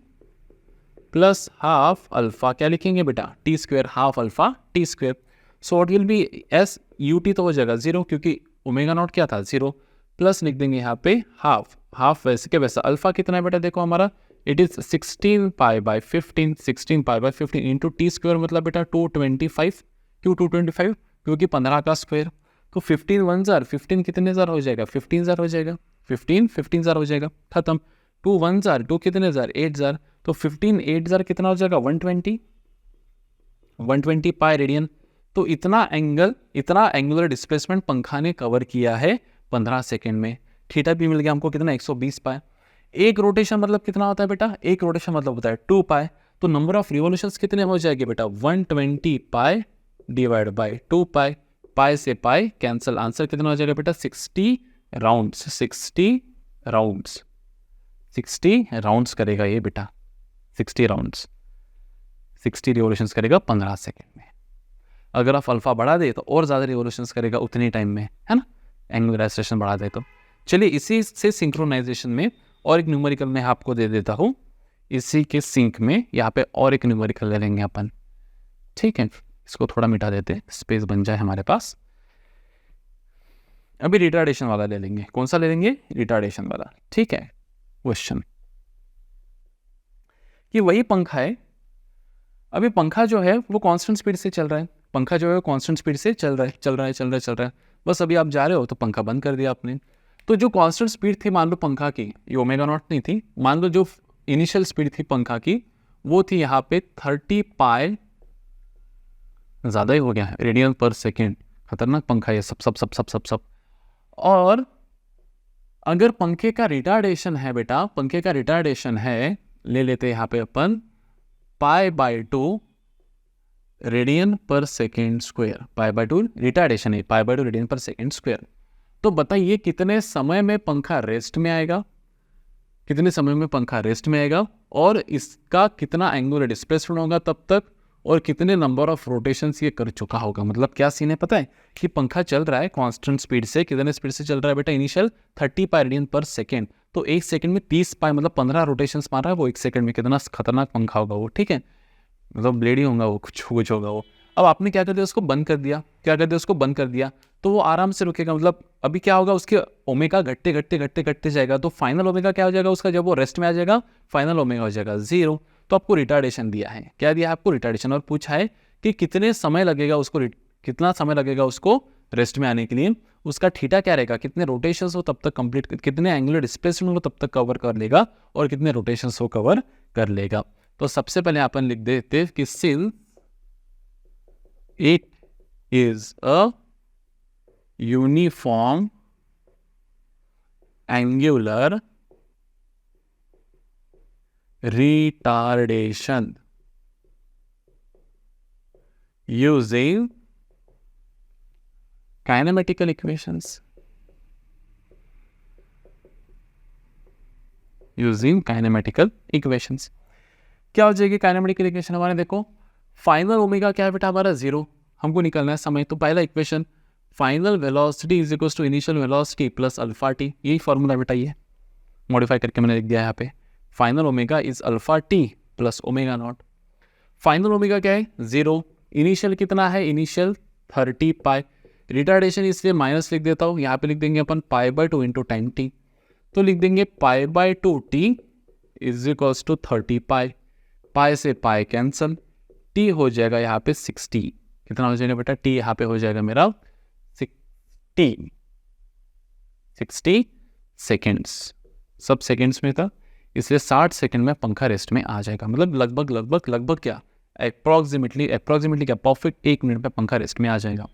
plus half alpha, क्या लिखेंगे बेटा, T square, half alpha T square. So what will B S, U T तो हो जाएगा 0 क्योंकि ओमेगा नॉट क्या था 0, प्लस लिख देंगे यहाँ पे हाफ, हाफ वैसे के वैसा, अल्फा कितना है बेटा देखो हमारा, it is 16 pi by 15, 16 pi by 15 into T square, मतलब बेटा 225, क्यों 225, क्योंकि 15 का स्क्वायर, तो 15 1 जार 15 कितने जार हो जाएगा, 15 जार हो जाएगा, 15 जार हो जाएगा, खत्म। 2 1 जार 2 कितने जार 8 जार, तो 15 8 जार कितना हो जाएगा 120 पाई रेडियन। तो इतना एंगल, इतना एंगुलर डिस्प्लेसमेंट पंखा ने कवर किया है 15 सेकेंड में। थीटा भी मिल गया हमको कितना 120 पाई। एक रोटेशन मतलब कितना होता है बेटा, एक रोटेशन मतलब होता है 2 पाई, तो नंबर ऑफ रिवोल्यूशंस कितने हो जाएंगे बेटा 120 पाई डिवाइड बाय 2 पाई, पाई से पाई कैंसिल, आंसर कितना हो जाएगा बेटा 60 राउंड्स, 60 राउंड्स, 60 राउंड्स करेगा ये बेटा, 60 राउंड्स, 60 रिवोल्यूशंस करेगा 15 सेकेंड में। अगर आप अल्फा बढ़ा दे तो और ज़्यादा रिवोल्यूशंस करेगा उतनी टाइम में, है ना, एंगुलर एक्सेलरेशन बढ़ा दे तो। चलिए इसी से सिंक्रोनाइजेशन में और एक न्यूमेरिकल मैं आपको दे देता हूँ, इसी के सिंक में यहाँ पे और एक न्यूमेरिकल ले लेंगे अपन, ठीक है। इसको थोड़ा मिटा देते, स्पेस बन जाए हमारे पास। अभी रिटार्डेशन वाला ले लेंगे, कौन सा ले लेंगे, रिटार्डेशन वाला, ठीक है। क्वेश्चन कि वही पंखा है, अभी पंखा जो है वो कांस्टेंट स्पीड से चल रहा है, पंखा जो है कांस्टेंट स्पीड से चल रहा है, बस अभी आप जा रहे हो तो पंखा बंद कर दिया आपने। तो जो कांस्टेंट स्पीड थी मान लो पंखा की, ये ओमेगा नॉट नहीं थी, मान लो जो इनिशियल स्पीड थी पंखा की वो थी यहाँ पे 30 पाई, ज़्यादा ही हो गया है, रेडियन पर सेकेंड, खतरनाक पंखा ये, सब। और अगर पंखे का रिटार्डेशन है बेटा, पंखे का रिटार्डेशन है, ले लेते हैं यहाँ पे अपन pi bye 2 radian per second square, pi by 2 retardation है, pi by 2 radian per second square. तो बताइए कितने समय में पंखा रेस्ट में आएगा, कितने समय में पंखा रेस्ट में आएगा, और इसका कितना एंगुलर डिस्प्लेसमेंट होगा तब तक, और कितने नंबर ऑफ रोटेशंस ये कर चुका होगा। मतलब क्या सीन है पता है कि पंखा चल रहा है कांस्टेंट स्पीड से, कितने स्पीड से चल रहा है बेटा, इनिशियल 30 पाई रेडियन पर सेकेंड, तो एक सेकंड में 30 पाई मतलब 15 रोटेशंस मार रहा है वो एक सेकंड में, कितना खतरनाक पंखा होगा वो, ठीक है, मतलब ब्लेड ही होगा वो, कुछ होगा वो। अब आपने क्या कर दिया, उसको बंद कर दिया, क्या कर दिया, उसको बंद कर दिया, तो वो आराम से रुकेगा। मतलब अभी क्या होगा, उसके ओमेगा घटते जाएगा, तो फाइनल ओमेगा क्या हो जाएगा उसका, जब वो रेस्ट में आ जाएगा फाइनल ओमेगा हो जाएगा 0। तो आपको रिटार्डेशन दिया है, क्या दिया है आपको, रिटार्डेशन, और पूछा है कि कितने समय लगेगा उसको, कितना समय लगेगा उसको रेस्ट में आने के लिए, उसका थीटा क्या रहेगा, कितने रोटेशंस हो तब तक कंप्लीट, कितने एंगुलर डिस्प्लेसमेंट हो तब तक कवर कर लेगा, और कितने रोटेशंस हो कवर कर लेगा। तो सबसे पहले अपन लिख देते कि since it is a uniform angular retardation using kinematical equations using kinematical equations. क्या हो जाएगी काइनेमेटिकल इक्वेशन हमारे, देखो फाइनल ओमेगा क्या है बेटा हमारा 0, हमको निकलना है समय। तो पहला equation final velocity is equal to initial velocity plus alpha T, यही फॉर्मूला बेटा ये मॉडिफाई करके मैंने लिख दिया है यहाँ पे। Final omega is alpha T plus omega naught. Final omega क्या है 0, इनिशियल कितना है, इनिशियल 30 पाई, रिटार्डेशन इसलिए माइनस लिख देता हूँ, यहाँ पे लिख देंगे अपन π/2 इंटू टाइम टी, तो लिख देंगे π/2 टी इज इक्वल्स टू 30 पाई, पाई से पाई कैंसल, टी हो जाएगा यहाँ पे 60, कितना हो जाएगा बेटा, टी यहाँ पे हो जाएगा मेरा 60 सेकेंड्स, सब सेकेंड्स में था इसलिए 60 सेकेंड में पंखा रेस्ट में आ जाएगा, मतलब लगभग क्या अप्रॉक्सीमेटली क्या परफेक्ट 1 मिनट में पंखा रेस्ट में आ जाएगा।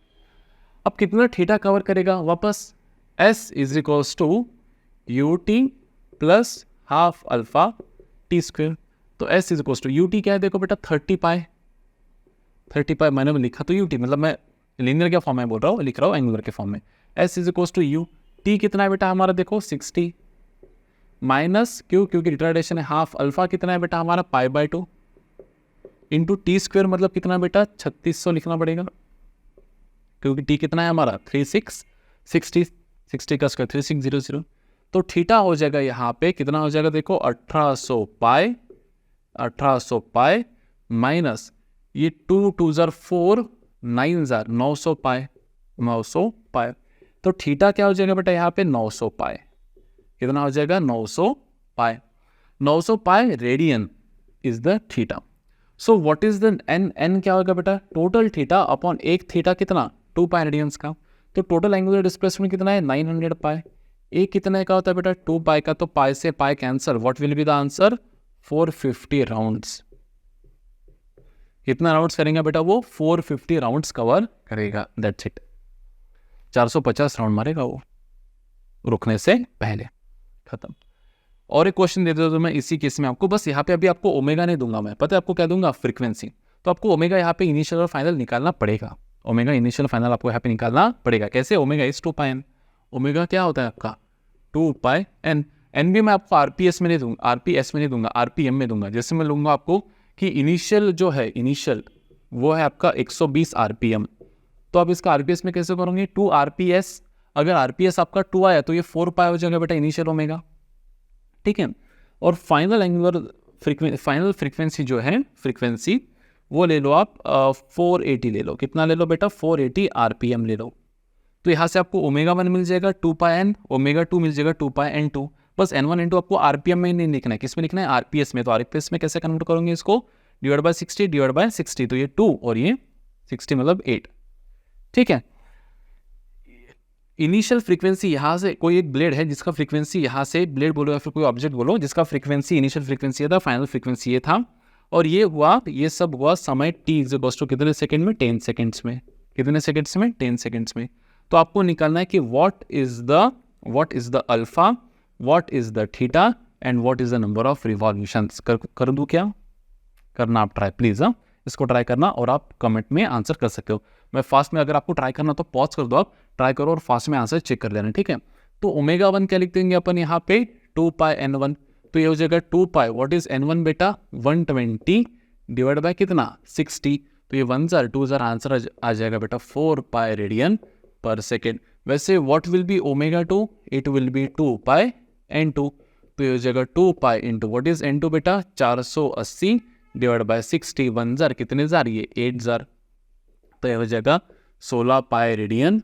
अब कितना थीटा कवर करेगा वापस, S is equals to U T plus half alpha T square. तो S is equals to U T क्या है, देखो बेटा 30 पाई मैंने लिखा तो यू टी, मतलब मैं लीनियर के फॉर्म में बोल रहा हूँ, लिख रहा हूँ एंगुलर के फॉर्म में। S is equals to U T कितना है बेटा हमारा, देखो 60 माइनस क्यों, क्योंकि रिटार्डेशन है हाफ, अल्फा कितना है बेटा हमारा π/2 इंटू टी स्क्वेयर, मतलब कितना बेटा 3600 लिखना पड़ेगा, क्योंकि टी कितना है हमारा 60 का स्क्वायर 3600। तो थीटा हो जाएगा यहाँ पे कितना हो जाएगा, देखो 1800 पाई माइनस ये 2 2 4 900 पाई, तो थीटा क्या हो जाएगा बेटा यहाँ पे 900 पाई, कितना हो जाएगा 900 pi radian is the theta. So what is the N क्या होगा बेटा, टोटल थीटा अपॉन एक थीटा कितना 2 पाई रेडियंस का, तो टोटल एंगुलर डिस्प्लेसमेंट कितना है 900 पाई, एक कितने का होता है बेटा 2 पाई का, तो पाई से pi cancel, what will be the answer 450 rounds. कितना राउंड्स करेंगे बेटा, वो 450 राउंड्स कवर करेगा, दैट्स इट। 450 राउंड मारेगा वो रुकने से पहले, खत्म। और एक क्वेश्चन दे देता तो मैं इसी केस में आपको, बस यहाँ पे अभी आपको ओमेगा नहीं दूंगा मैं, पता है आपको क्या दूंगा, फ्रीक्वेंसी। तो आपको ओमेगा यहाँ पे इनिशियल और फाइनल निकालना पड़ेगा, ओमेगा इनिशियल फाइनल आपको यहाँ पे निकालना पड़ेगा। कैसे, omega is 2 pi N, omega क्या होता है आपका 2 पाई एन, एन भी मैं आपको आरपीएस में नहीं दूंगा, आरपीएस में नहीं दूंगा, आरपीएम में दूंगा। जैसे मैं लूंगा आपको कि इनिशियल जो है, इनिशियल वो है आपका 120 आरपीएम, तो आप इसका आरपीएस में कैसे करोगे 2 आरपीएस, अगर आरपीएस आपका 2 आया तो ये 4 पाई हो जाएगा बेटा इनिशियल ओमेगा, ठीक है। और फाइनल एंगुलर फाइनल फ्रीक्वेंसी जो है, फ्रीक्वेंसी वो ले लो आप 480 ले लो, कितना ले लो बेटा 480 आरपीएम ले लो। तो यहाँ से आपको ओमेगा 1 मिल जाएगा 2 पाई एन, ओमेगा 2 मिल जाएगा 2 पाई एन 2, बस N1 N2 आपको आरपीएम में नहीं लिखना है, किस में लिखना है आरपीएस में। तो आरपीएस में कैसे कन्वर्ट करोगे इसको, डिवाइड बाय 60, तो ये 2 और ये 60 मतलब 8, ठीक है। इनिशियल फ्रीक्वेंसी यहाँ से, कोई एक ब्लेड है जिसका फ्रीक्वेंसी यहाँ से, ब्लेड बोलो या फिर कोई ऑब्जेक्ट बोलो जिसका फ्रीक्वेंसी इनिशियल फ्रीक्वेंसी ये था, फाइनल फ्रीक्वेंसी ये था, और ये हुआ, ये सब हुआ समय t इक्वल्स टू कितने सेकंड में 10 सेकंड्स में, कितने सेकंड्स में 10 सेकंड्स में। तो आपको निकालना है कि what is the alpha, what is the theta and what is the number of revolutions. कर दूं क्या, करना आप ट्राई प्लीज, हाँ इसको ट्राई करना और आप कमेंट में आंसर कर सकते हो। मैं फास्ट में, अगर आपको ट्राई करना तो पॉज कर दो, आप ट्राई करो और फास्ट में आंसर चेक कर लेना, ठीक है। तो ओमेगा 1 क्या लिख देंगे अपन यहाँ पे 2 पाई N1, तो ये हो जाएगा 2 पाई, व्हाट इज N1 बेटा 120 डिवाइड बाय कितना 60, तो ये 1 जार 2 जार आंसर आ जाएगा बेटा 4 पाई रेडियन पर सेकेंड। वैसे what will be omega 2, it will be 2 pi N2, तो ये हो जाएगा 2 pi into what is N2 बेटा 480 डिवाइड बाय 60, 1 जार कितने जार, ये 8 जार, तो ये हो जाएगा 16 पाई रेडियन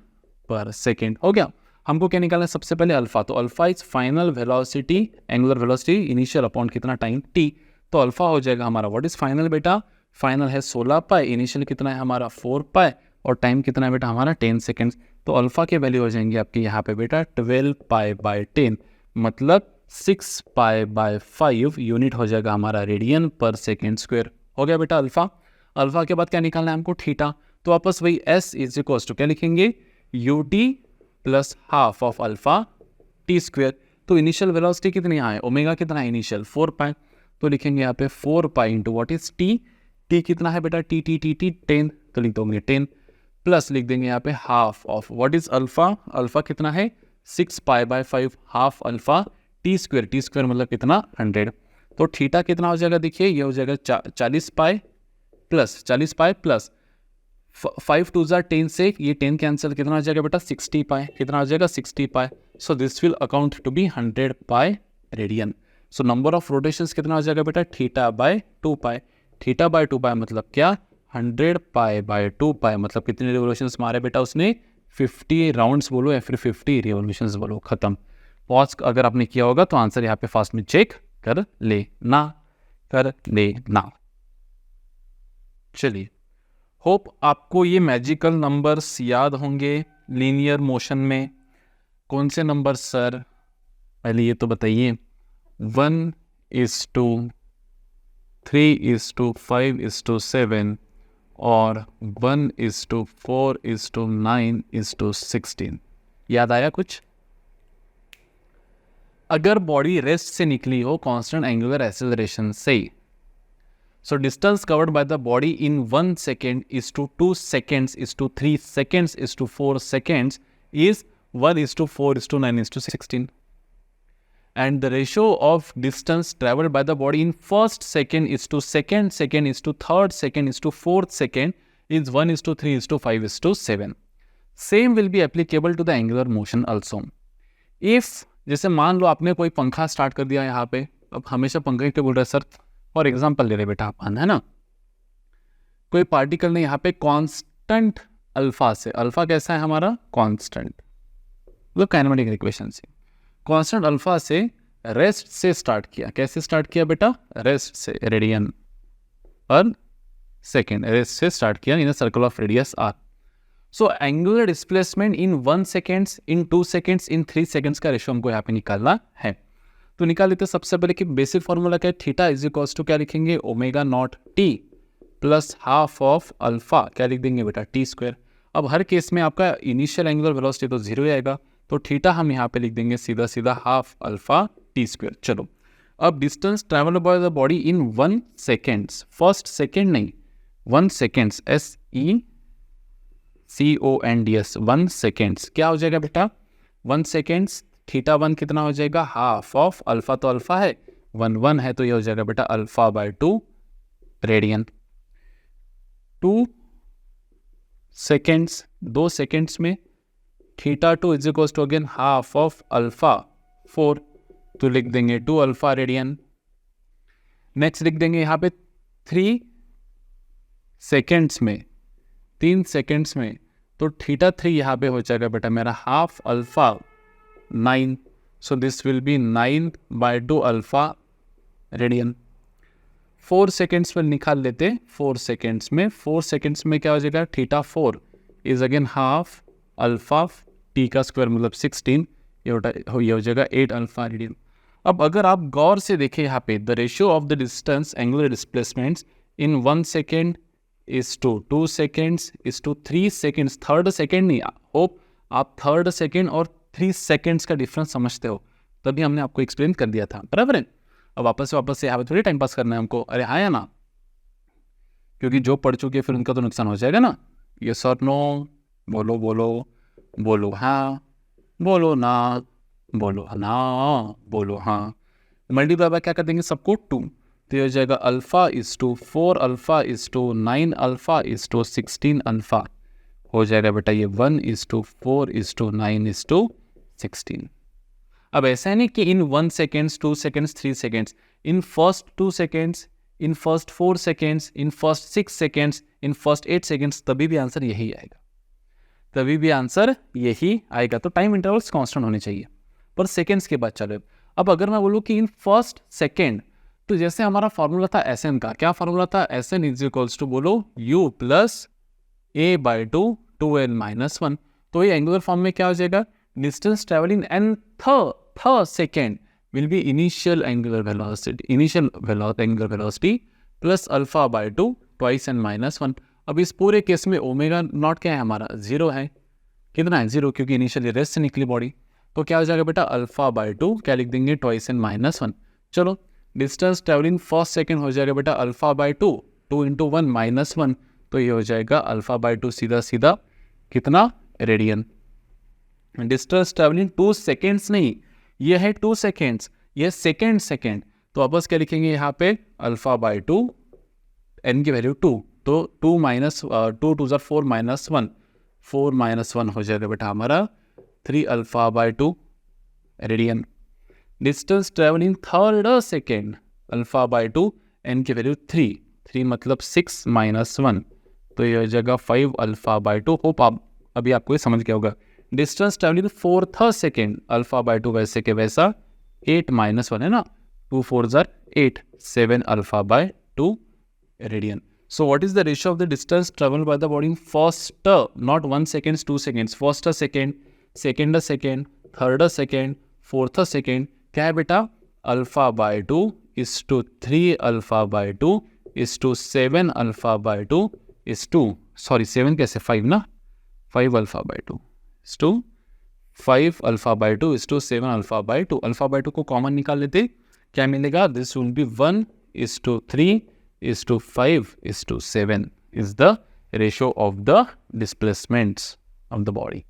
पर सेकेंड। हो गया। हमको क्या निकालना है सबसे पहले अल्फा, तो alpha is final velocity, angular velocity initial upon कितना टाइम t, तो अल्फा हो जाएगा हमारा व्हाट इज फाइनल बेटा, फाइनल है 16 पाई, इनिशियल कितना है हमारा 4 पाई और टाइम कितना है बेटा हमारा 10 सेकेंड्स। तो अल्फा के वैल्यू हो जाएंगे आपके यहाँ पे बेटा 12 पाई बाय 10, मतलब 6 पाई बाय 5 यूनिट हो जाएगा हमारा रेडियन पर सेकेंड स्क्वायर। हो गया बेटा अल्फा। अल्फा के बाद क्या निकालना है हमको थीटा, तो वापस वही s इज इक्वल्स टू क्या लिखेंगे u T plus half of alpha T square. तो इनिशियल वेलोसिटी कितनी यहाँ है, ओमेगा कितना है इनिशियल 4 पाई, तो लिखेंगे यहाँ पे 4 pi into what is T, T कितना है बेटा टी 10, तो लिख दोगे 10, प्लस लिख देंगे यहाँ पे half of what is alpha, alpha कितना है 6π/5, हाफ अल्फा टी स्क्वायर मतलब कितना 100। तो थीटा कितना हो जाएगा, देखिए ये हो जाएगा 40π प्लस 5 2 10 से ये 10 कैंसिल, कितना हो जाएगा बेटा 60π, कितना हो जाएगा 60π। So this will account to be 100π radian. So number of rotations कितना हो जाएगा बेटा θ/2π, θ/2π मतलब क्या 100π/2π मतलब कितने रिवोल्यूशंस मारे बेटा उसने 50 राउंड्स बोलो या फिर 50 रिवोल्यूशंस बोलो, खत्म। पॉज अगर आपने किया होगा तो आंसर यहाँ पे फास्ट में चेक कर लेना। चलिए, होप आपको ये मैजिकल नंबर्स याद होंगे लीनियर मोशन में। कौन से नंबर सर, पहले ये तो बताइए। 1:3:5:7 और 1:4:9:16 याद आया कुछ? अगर बॉडी रेस्ट से निकली हो कांस्टेंट एंगुलर एक्सेलरेशन से, so distance covered by the body in 1 second is to 2 seconds is to 3 seconds is to 4 seconds is 1:4:9:16, and the ratio of distance traveled by the body in first second is to second is to third second is to fourth second is 1:3:5:7. Same will be applicable to the angular motion also. If जैसे मान लो आपने कोई पंखा start कर दिया यहाँ पे, अब हमेशा पंखे क्यों बोल रहे हैं सर, फॉर एग्जाम्पल ले रहे बेटा अपन, है ना, कोई पार्टिकल ने यहाँ पे कांस्टेंट अल्फा से, अल्फा कैसा है हमारा कांस्टेंट, मतलब काइनेमेटिक इक्वेशन से, कांस्टेंट अल्फा से रेस्ट से स्टार्ट किया। कैसे स्टार्ट किया बेटा, रेस्ट से, रेडियन पर सेकेंड, रेस्ट से स्टार्ट किया in a circle of radius r. So angular displacement in 1 seconds, in 2 seconds, in 3 seconds का रेशियो हमको यहाँ पे निकालना है। तो निकाल लेते हैं सबसे पहले कि बेसिक फॉर्मूला क्या है, थीटा इज इक्वल्स टू क्या लिखेंगे, ω0t plus half of alpha, क्या लिख देंगे बेटा टी स्क्वायर। अब हर केस में आपका इनिशियल एंगुलर वेलोसिटी तो 0 ही आएगा, तो थीटा हम यहाँ पे लिख देंगे सीधा सीधा हाफ अल्फा टी स्क्वायर। चलो, अब distance travel by the body in 1 seconds, first second नहीं 1 seconds, SECONDS 1 seconds क्या हो जाएगा बेटा 1 seconds, θ1 कितना हो जाएगा हाफ ऑफ अल्फा, तो अल्फा है 1 है तो ये हो जाएगा बेटा α/2 रेडियन। 2 seconds, 2 seconds में θ2 is equals to again half of alpha 4, तो लिख देंगे 2 अल्फा रेडियन। नेक्स्ट लिख देंगे यहाँ पे 3 seconds में, 3 seconds में, तो θ3 यहाँ पे हो जाएगा बेटा मेरा half alpha 9, so this will B 9/2 alpha radian. 4 seconds में निकाल लेते, 4 seconds में क्या हो जाएगा θ4 is again half alpha t का स्क्वायर मतलब 16, ये हो जाएगा 8 अल्फा रेडियन। अब अगर आप गौर से देखें यहाँ पे, the ratio of the distance angular displacements in 1 second is to 2 seconds is to 3 seconds, third second नहीं, होप आप थर्ड सेकेंड और 3 seconds का डिफरेंस समझते हो, तभी हमने आपको एक्सप्लेन कर दिया था, बराबर है। अब वापस से यहाँ पे थोड़ी टाइम पास करना है हमको, अरे हाँ या ना, क्योंकि जो पढ़ चुके फिर उनका तो नुकसान हो जाएगा ना। ये सर नो, बोलो बोलो बोलो हाँ, बोलो ना, बोलो ना, बोलो हाँ। मल्टीप्लाई बाय क्या कर देंगे सबको 2, तो ये हो जाएगा alpha is to 4 alpha is to 9 alpha is to 16 alpha, हो जाएगा बेटा ये 1:4:9:16। अब ऐसा नहीं कि in 1 seconds, 2 seconds, 3 seconds, in first 2 seconds, in first 4 seconds, in first 6 seconds, in first 8 seconds, तभी भी आंसर यही आएगा, तभी भी आंसर यही आएगा। तो टाइम इंटरवल्स कांस्टेंट होने चाहिए, पर सेकेंड्स के बाद चलो। अब अगर मैं बोलूँ कि इन फर्स्ट सेकेंड, तो जैसे हमारा फॉर्मूला था SN का, क्या फॉर्मूला था, SN इज इक्वल्स टू बोलो U प्लस A/2 2n-1, तो ये एंगुलर फॉर्म में क्या हो जाएगा, distance travel in nth second will be initial angular velocity plus α/2 twice n-1। अब इस पूरे केस में ω0 क्या है हमारा 0 है, कितना है 0, क्योंकि इनिशियली रेस्ट से निकली बॉडी, तो क्या हो जाएगा बेटा α/2 क्या लिख देंगे twice n-1। चलो, डिस्टेंस ट्रेवलिंग फर्स्ट सेकेंड हो जाएगा बेटा α/2, 2 × 1 -1, तो ये हो जाएगा α/2 सीधा सीधा कितना रेडियन। डिस्टेंस ट्रेवलिंग 2 सेकेंड्स नहीं, ये है 2 सेकेंड्स, ये सेकेंड। तो वापस क्या लिखेंगे यहाँ पे अल्फा बाई 2, एन की वैल्यू 2, तो 2 माइनस 2 2 4 माइनस 1, 4 माइनस 1 हो जाएगा बेटा हमारा 3 alpha by 2 radian. Distance travelling third second alpha by 2, N की वैल्यू 3 मतलब 6 माइनस 1, तो ये हो जाएगा 5 अल्फा बाई 2। होप आप अभी आपको ये समझ गया होगा। Distance travelling fourth second alpha by 2 वैसे के वैसा 8 माइनस 1 है ना, 2 4 8, 7 alpha by 2 radian. So what is the ratio of the distance traveled by the body in first, not 1 seconds, 2 seconds, first a second, second a second, third a second, fourth a second, क्या है बेटा alpha by 2 is to 3 alpha by 2 is to 7 alpha by 2 is to, sorry 7 कैसे 5 ना, 5 alpha by 2 is to 5 alpha by 2 is to 7 alpha by 2। Alpha by 2 को common निकाल लेते, क्या मिलेगा, this will B 1 is to 3 is to 5 is to 7 is the ratio of the displacements of the body।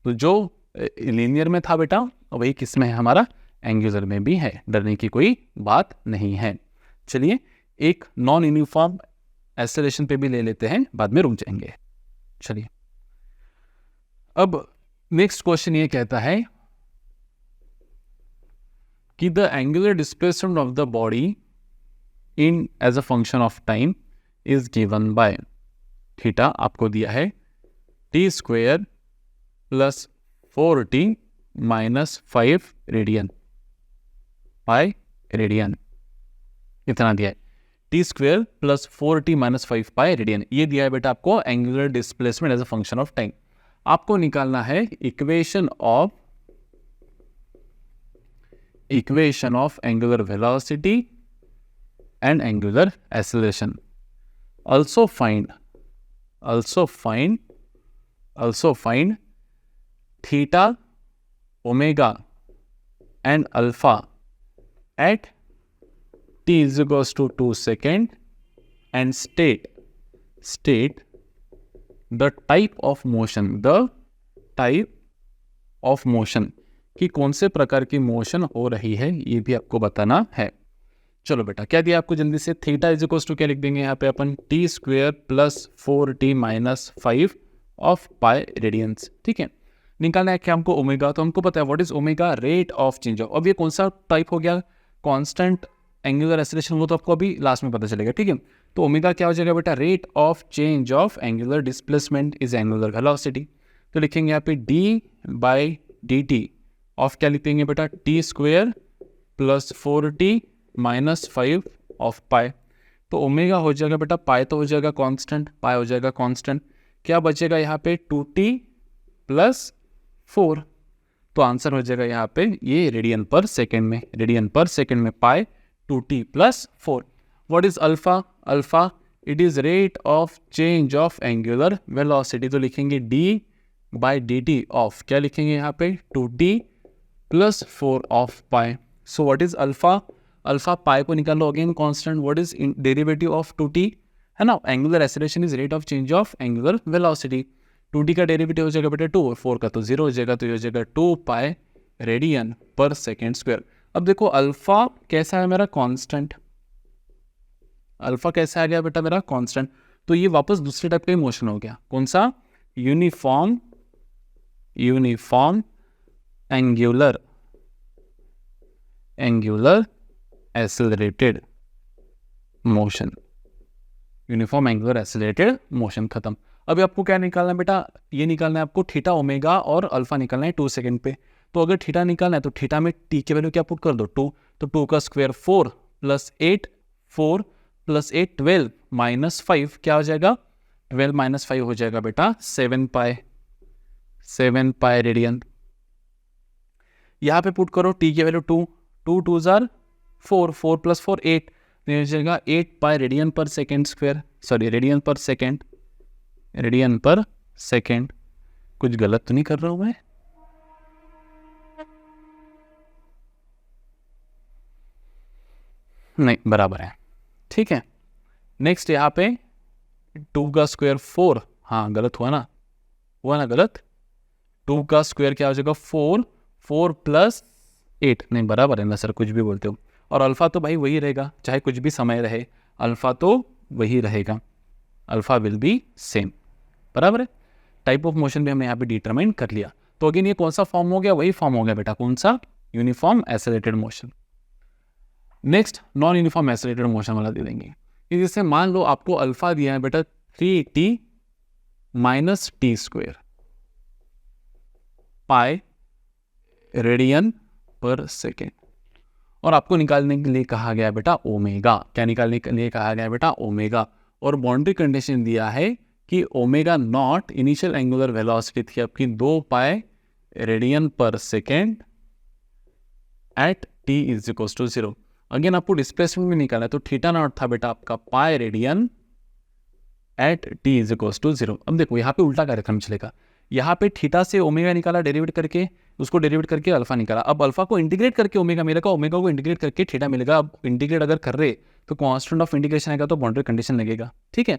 तो जो linear में था बेटा वही किस में है हमारा एंगुलर में भी है, डरने की कोई बात नहीं है। चलिए एक नॉन यूनिफॉर्म एक्सेलरेशन पे भी ले लेते हैं, बाद में रुक जाएंगे। चलिए अब नेक्स्ट क्वेश्चन ये कहता है कि the angular displacement of the body in as a function of time is given by theta, आपको दिया है T square plus 4t minus 5 radian by radian, इतना दिया है T square plus 4t minus 5 by radian. ये दिया है बेटा आपको angular displacement as a function of time. आपको निकालना है equation of angular velocity and angular acceleration। also find theta, omega and alpha at t is equals to 2 second and state the type of motion कि कौन से प्रकार की motion हो रही है, ये भी आपको बताना है। चलो बेटा क्या दिया आपको जल्दी से, थीटा इज इक्वल्स टू क्या लिख देंगे यहाँ पे अपन t square plus 4t minus 5 of pi radians. ठीक है, निकालना है क्या हमको ओमेगा, तो हमको पता है what is omega, rate of change of. अब ये कौन सा टाइप हो गया, कांस्टेंट एंगुलर एक्सेलरेशन, वो तो आपको अभी लास्ट में पता चलेगा। ठीक है, तो ओमेगा क्या हो जाएगा बेटा, rate of change of angular displacement is angular velocity. तो लिखेंगे यहाँ पे d by d t of क्या लिखेंगे बेटा, t square plus 4t minus 5 of pi. तो ओमेगा हो जाएगा बेटा, पाई तो हो जाएगा कांस्टेंट, पाई हो जाएगा कांस्टेंट, क्या बचेगा यहाँ पे 2t प्लस 4। तो आंसर हो जाएगा यहाँ पे ये रेडियन पर सेकेंड में pi 2t plus 4। What is alpha, alpha it is rate of change of angular velocity. तो लिखेंगे d by d t of क्या लिखेंगे यहाँ पे 2t plus 4 of pi. So what is alpha, alpha pi को निकाल लो again constant, what is derivative of 2t है ना, angular acceleration is rate of change of angular velocity. 2t का डेरिवेटिव हो जाएगा बेटा 2 और 4 का तो 0 हो जाएगा, तो ये हो जाएगा 2 पाई रेडियन पर सेकेंड स्क्वायर। अब देखो अल्फा कैसा है मेरा कांस्टेंट, अल्फा कैसा आ गया बेटा मेरा कांस्टेंट, तो ये वापस दूसरे टाइप का मोशन हो गया, कौन सा, uniform angular accelerated motion, uniform angular accelerated motion खत्म। अभी आपको क्या निकालना है बेटा, ये निकालना है आपको थीटा ओमेगा और अल्फा निकालना है 2 सेकंड पे। तो अगर थीटा निकालना है तो थीटा में टी की वैल्यू क्या पुट कर दो 2, तो 2 का स्क्वायर 4 प्लस 8 4 प्लस 8 12 माइनस 5 क्या हो जाएगा, 12 माइनस 5 हो जाएगा बेटा 7 पाई रेडियन। यहाँ पे पुट करो टी की वैल्यू 2 2 जार 4 प्लस 4 8, तो हो जाएगा 8 पाई radian per second square, sorry radian per second. कुछ गलत तो नहीं कर रहा हूं मैं, नहीं बराबर है। ठीक है, नेक्स्ट यहाँ पे 2 का स्क्वायर 4, हाँ गलत हुआ ना, हुआ ना गलत, 2 का स्क्वायर क्या हो जाएगा 4, 4 प्लस 8, नहीं बराबर है ना सर, कुछ भी बोलते हो। और अल्फा तो भाई वही रहेगा, चाहे कुछ भी समय रहे, अल्फा तो वही रहेगा, अल्फा विल बी सेम, बराबर है। टाइप ऑफ मोशन भी हमने यहाँ पे डिटरमाइन कर लिया। तो अगेन ये कौन सा फॉर्म हो गया, वही फॉर्म हो गया बेटा, कौन सा, uniform accelerated motion. Next non uniform accelerated motion वाला दे देंगे, जैसे मान लो आपको अल्फा दिया है बेटा 3t माइनस टी स्क्वायर पाई रेडियन पर सेकेंड, और आपको निकालने के लिए कहा गया बेटा ओमेगा। क्या निकालने के लिए कहा गया बेटा, ओमेगा। और बाउंड्री कंडीशन दिया है कि omega nought initial angular velocity थी आपकी 2 पाई radian per second at T is equals to 0। Again आपको डिस्प्लेसमेंट भी निकाला है, तो थीटा नॉट था बेटा आपका pi radian at T is equals to 0। अब देखो यहाँ पे उल्टा कार्यक्रम चलेगा, यहाँ पे थीटा से ओमेगा निकाला डेरिवेट करके, उसको डेरिवेट करके अल्फा निकाला, अब अल्फा को इंटीग्रेट करके ओमेगा मिलेगा, ओमेगा को इंटीग्रेट करके थीटा मिलेगा। अब इंटीग्रेट अगर कर रहे तो कांस्टेंट ऑफ इंटीग्रेशन आएगा तो बाउंड्री कंडीशन लगेगा, ठीक है।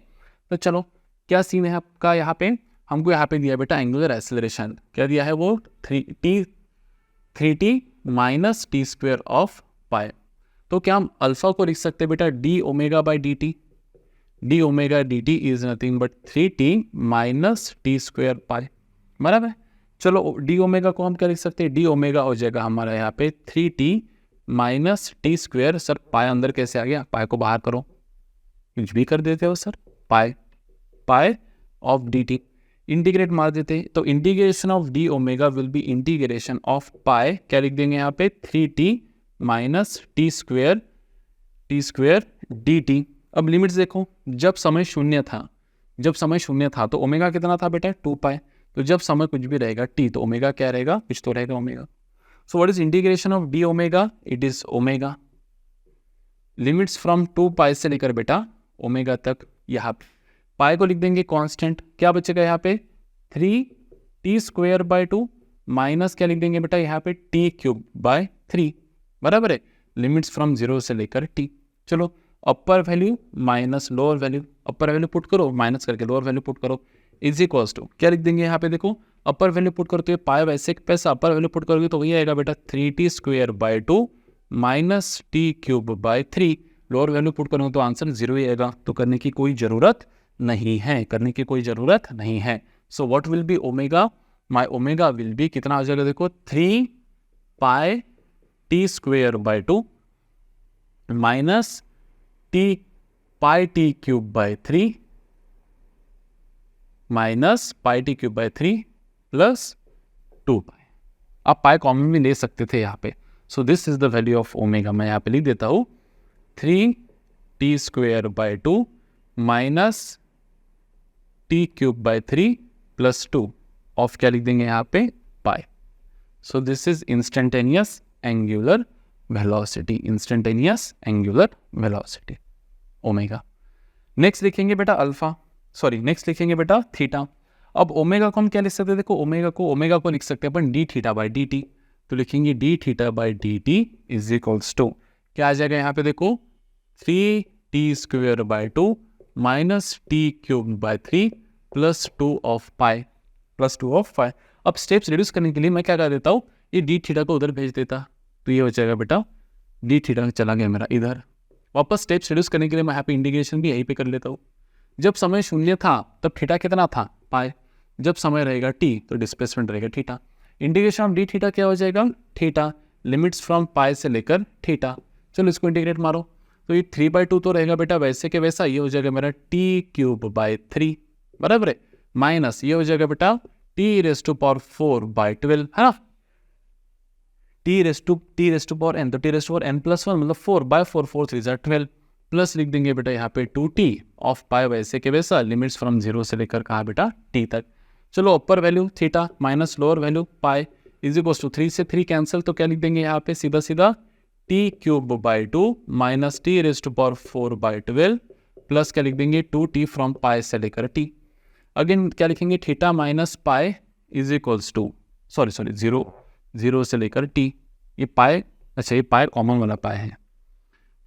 तो चलो क्या सीन है आपका, यहाँ पे हमको यहाँ पे दिया बेटा एंगुलर एक्सेलरेशन, क्या दिया है वो 3t minus t square of pi. तो क्या हम अल्फा को लिख सकते हैं बेटा d omega by d t, d omega d t is nothing but 3t minus t square pi, बराबर है। चलो डी ओमेगा को हम क्या लिख सकते हैं, डी ओमेगा हो जाएगा हमारा यहाँ पे 3t minus t square. Sir पाई अंदर कैसे आ गया, पाई को बाहर करो, कुछ भी कर देते हो sir, pi pi of d t, integrate मार देते हैं, तो integration of d omega will be integration of pi, क्या लिख देंगे यहाँ पे 3t minus t square d t. अब लिमिट्स देखो, जब समय शून्य था, जब समय शून्य था तो ओमेगा कितना था बेटा 2 पाई, तो जब समय कुछ भी रहेगा t तो ओमेगा क्या रहेगा, कुछ तो रहेगा omega. So what is integration of d omega, it is omega, limits from 2 pi से लेकर बेटा ओमेगा तक। यहाँ पे पाई को लिख देंगे कांस्टेंट, क्या बचेगा यहाँ पे 3t स्क्वायर बाय 2 माइनस क्या लिख देंगे बेटा यहाँ पे t क्यूब बाय 3, बराबर है, लिमिट्स फ्रॉम 0 से लेकर t। चलो upper value minus lower value, upper value put करो माइनस करके लोअर वैल्यू पुट करो, इज इक्वल्स टू क्या लिख देंगे यहाँ पे देखो, अपर वैल्यू पुट करो तो ये पाई वैसे पैसा, अपर वैल्यू पुट करोगे तो वही आएगा बेटा 3t square by 2 minus t cube by 3, lower value put करोगे तो आंसर 0 ही आएगा, तो करने की कोई ज़रूरत नहीं है, करने की कोई ज़रूरत नहीं है। So what will be omega, my omega will be कितना आ जाएगा देखो 3 pi t square by 2 minus t pi t cube by 3 minus pi t cube by 3 plus 2 pi. आप पाई कॉमन भी ले सकते थे यहाँ पे, so this is the value of omega, मैं यहाँ पे लिख देता हूँ 3t square by 2 minus t cube by 3 plus 2 of क्या लिख देंगे यहाँ पे pi. So this is instantaneous angular velocity, instantaneous angular velocity omega. Next लिखेंगे बेटा अल्फा, सॉरी नेक्स्ट लिखेंगे बेटा थीटा। अब ओमेगा को हम क्या लिख सकते हैं, देखो ओमेगा को लिख सकते हैं अपन d theta by d t, तो लिखेंगे d theta by d t is equals to क्या आ जाएगा यहाँ पे देखो 3t square by 2 minus t cube by 3 plus 2 of pi, plus 2 of pi. अब स्टेप्स रिड्यूस करने के लिए मैं क्या कर देता हूँ, ये डी थीटा को उधर भेज देता, तो ये हो जाएगा बेटा डी थीटा चला गया मेरा इधर, वापस स्टेप्स रिड्यूस करने के लिए मैं यहाँ पे इंटीग्रेशन भी यहीं पे कर लेता हूँ। जब समय शून्य था तब थीटा कितना था पाई, जब समय रहेगा t तो डिस्प्लेसमेंट रहेगा theta, integration of D theta क्या हो जाएगा थीटा, लिमिट्स फ्रॉम पाई से लेकर थीटा। चलो इसको इंटीग्रेट मारो, तो ये 3/2 तो रहेगा बेटा वैसे के वैसा, ये हो जाएगा मेरा t क्यूब बाय 3, बराबर है, माइनस ये हो जाएगा बेटा t⁻4/12 है ना, t⁻n तो t⁻n + 1 मतलब 4/4, 4 3 = 12, प्लस लिख देंगे बेटा यहाँ पे 2t ऑफ पाई वैसे के वैसा, लिमिट्स फ्रॉम 0 से लेकर कहाँ बेटा t तक। चलो upper value theta minus lower value pi is equals to 3 से 3 कैंसिल, तो क्या लिख देंगे यहाँ पे सीधा सीधा t cube by 2 minus t⁻4/12 plus क्या लिख देंगे 2t फ्रॉम पाई से लेकर t। अगेन क्या लिखेंगे theta minus pi is equals to sorry 0 से लेकर t, ये पाई, अच्छा ये पाई कॉमन वाला पाई है,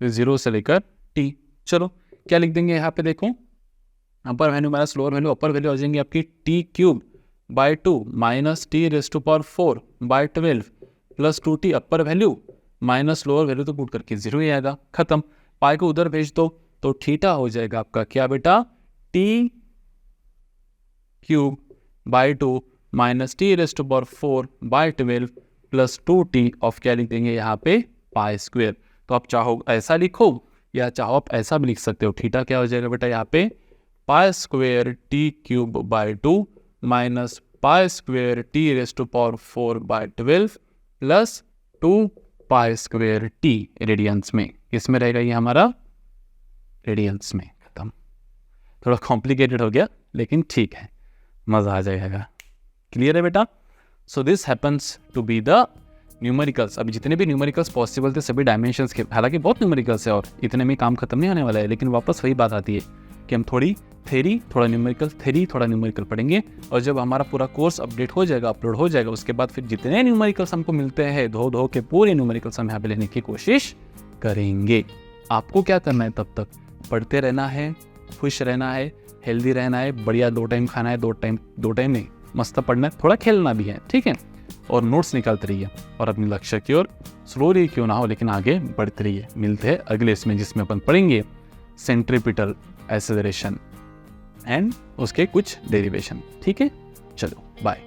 तो 0 से लेकर t। चलो क्या लिख देंगे यहाँ पे देखो upper value minus lower value, upper value आ जाएंगे आपकी t cube by 2 minus T raise to power 4 by 12 plus 2t upper value minus lower value तो पुट करके 0 ही आएगा, खत्म। पाई को उधर भेज दो तो थीटा हो जाएगा आपका क्या बेटा, T cube by 2 minus T raise to power 4 by 12 plus 2t of क्या लिख देंगे यहाँ पे पाई स्क्वेयर। तो आप चाहो ऐसा लिखो या चाहो आप ऐसा भी लिख सकते हो। थीटा क्या हो जाएगा बेटा यहाँ पे pi square T cube by 2 minus pi square T raise to power 4 by 12 plus 2 pi square T radians में। किसमें रहेगा ये हमारा, रेडियंस में, खत्म। थोड़ा कॉम्प्लिकेटेड हो गया लेकिन ठीक है, मज़ा आ जाएगा। क्लियर है बेटा। So this happens to be the numericals. अभी जितने भी न्यूमेरिकल्स पॉसिबल थे सभी डायमेंशंस के, हालांकि बहुत न्यूमेरिकल्स है और इतने में काम खत्म नहीं होने वाला है, लेकिन वापस वही बात आती है कि हम थोड़ी थ्योरी थोड़ा न्यूमेरिकल, थ्योरी थोड़ा न्यूमेरिकल पढ़ेंगे। और जब हमारा पूरा कोर्स अपडेट हो जाएगा, अपलोड हो जाएगा, उसके बाद फिर जितने न्यूमेरिकल्स हमको मिलते हैं धो धो के पूरे न्यूमेरिकल्स हम यहाँ पे लेने की कोशिश करेंगे। आपको क्या करना है, तब तक पढ़ते रहना है, खुश रहना है, हेल्दी रहना है, बढ़िया 2 टाइम खाना है, 2 टाइम नहीं, मस्त पढ़ना है, थोड़ा खेलना भी है, ठीक है। और नोट्स निकालते रहिए और अपने लक्ष्य की ओर स्लोली क्यों ना हो लेकिन आगे बढ़ते रहिए। मिलते हैं अगले इसमें जिसमें अपन पढ़ेंगे सेंट्रीपिटल एक्सेलरेशन एंड उसके कुछ डेरिवेशन। ठीक है, चलो बाय।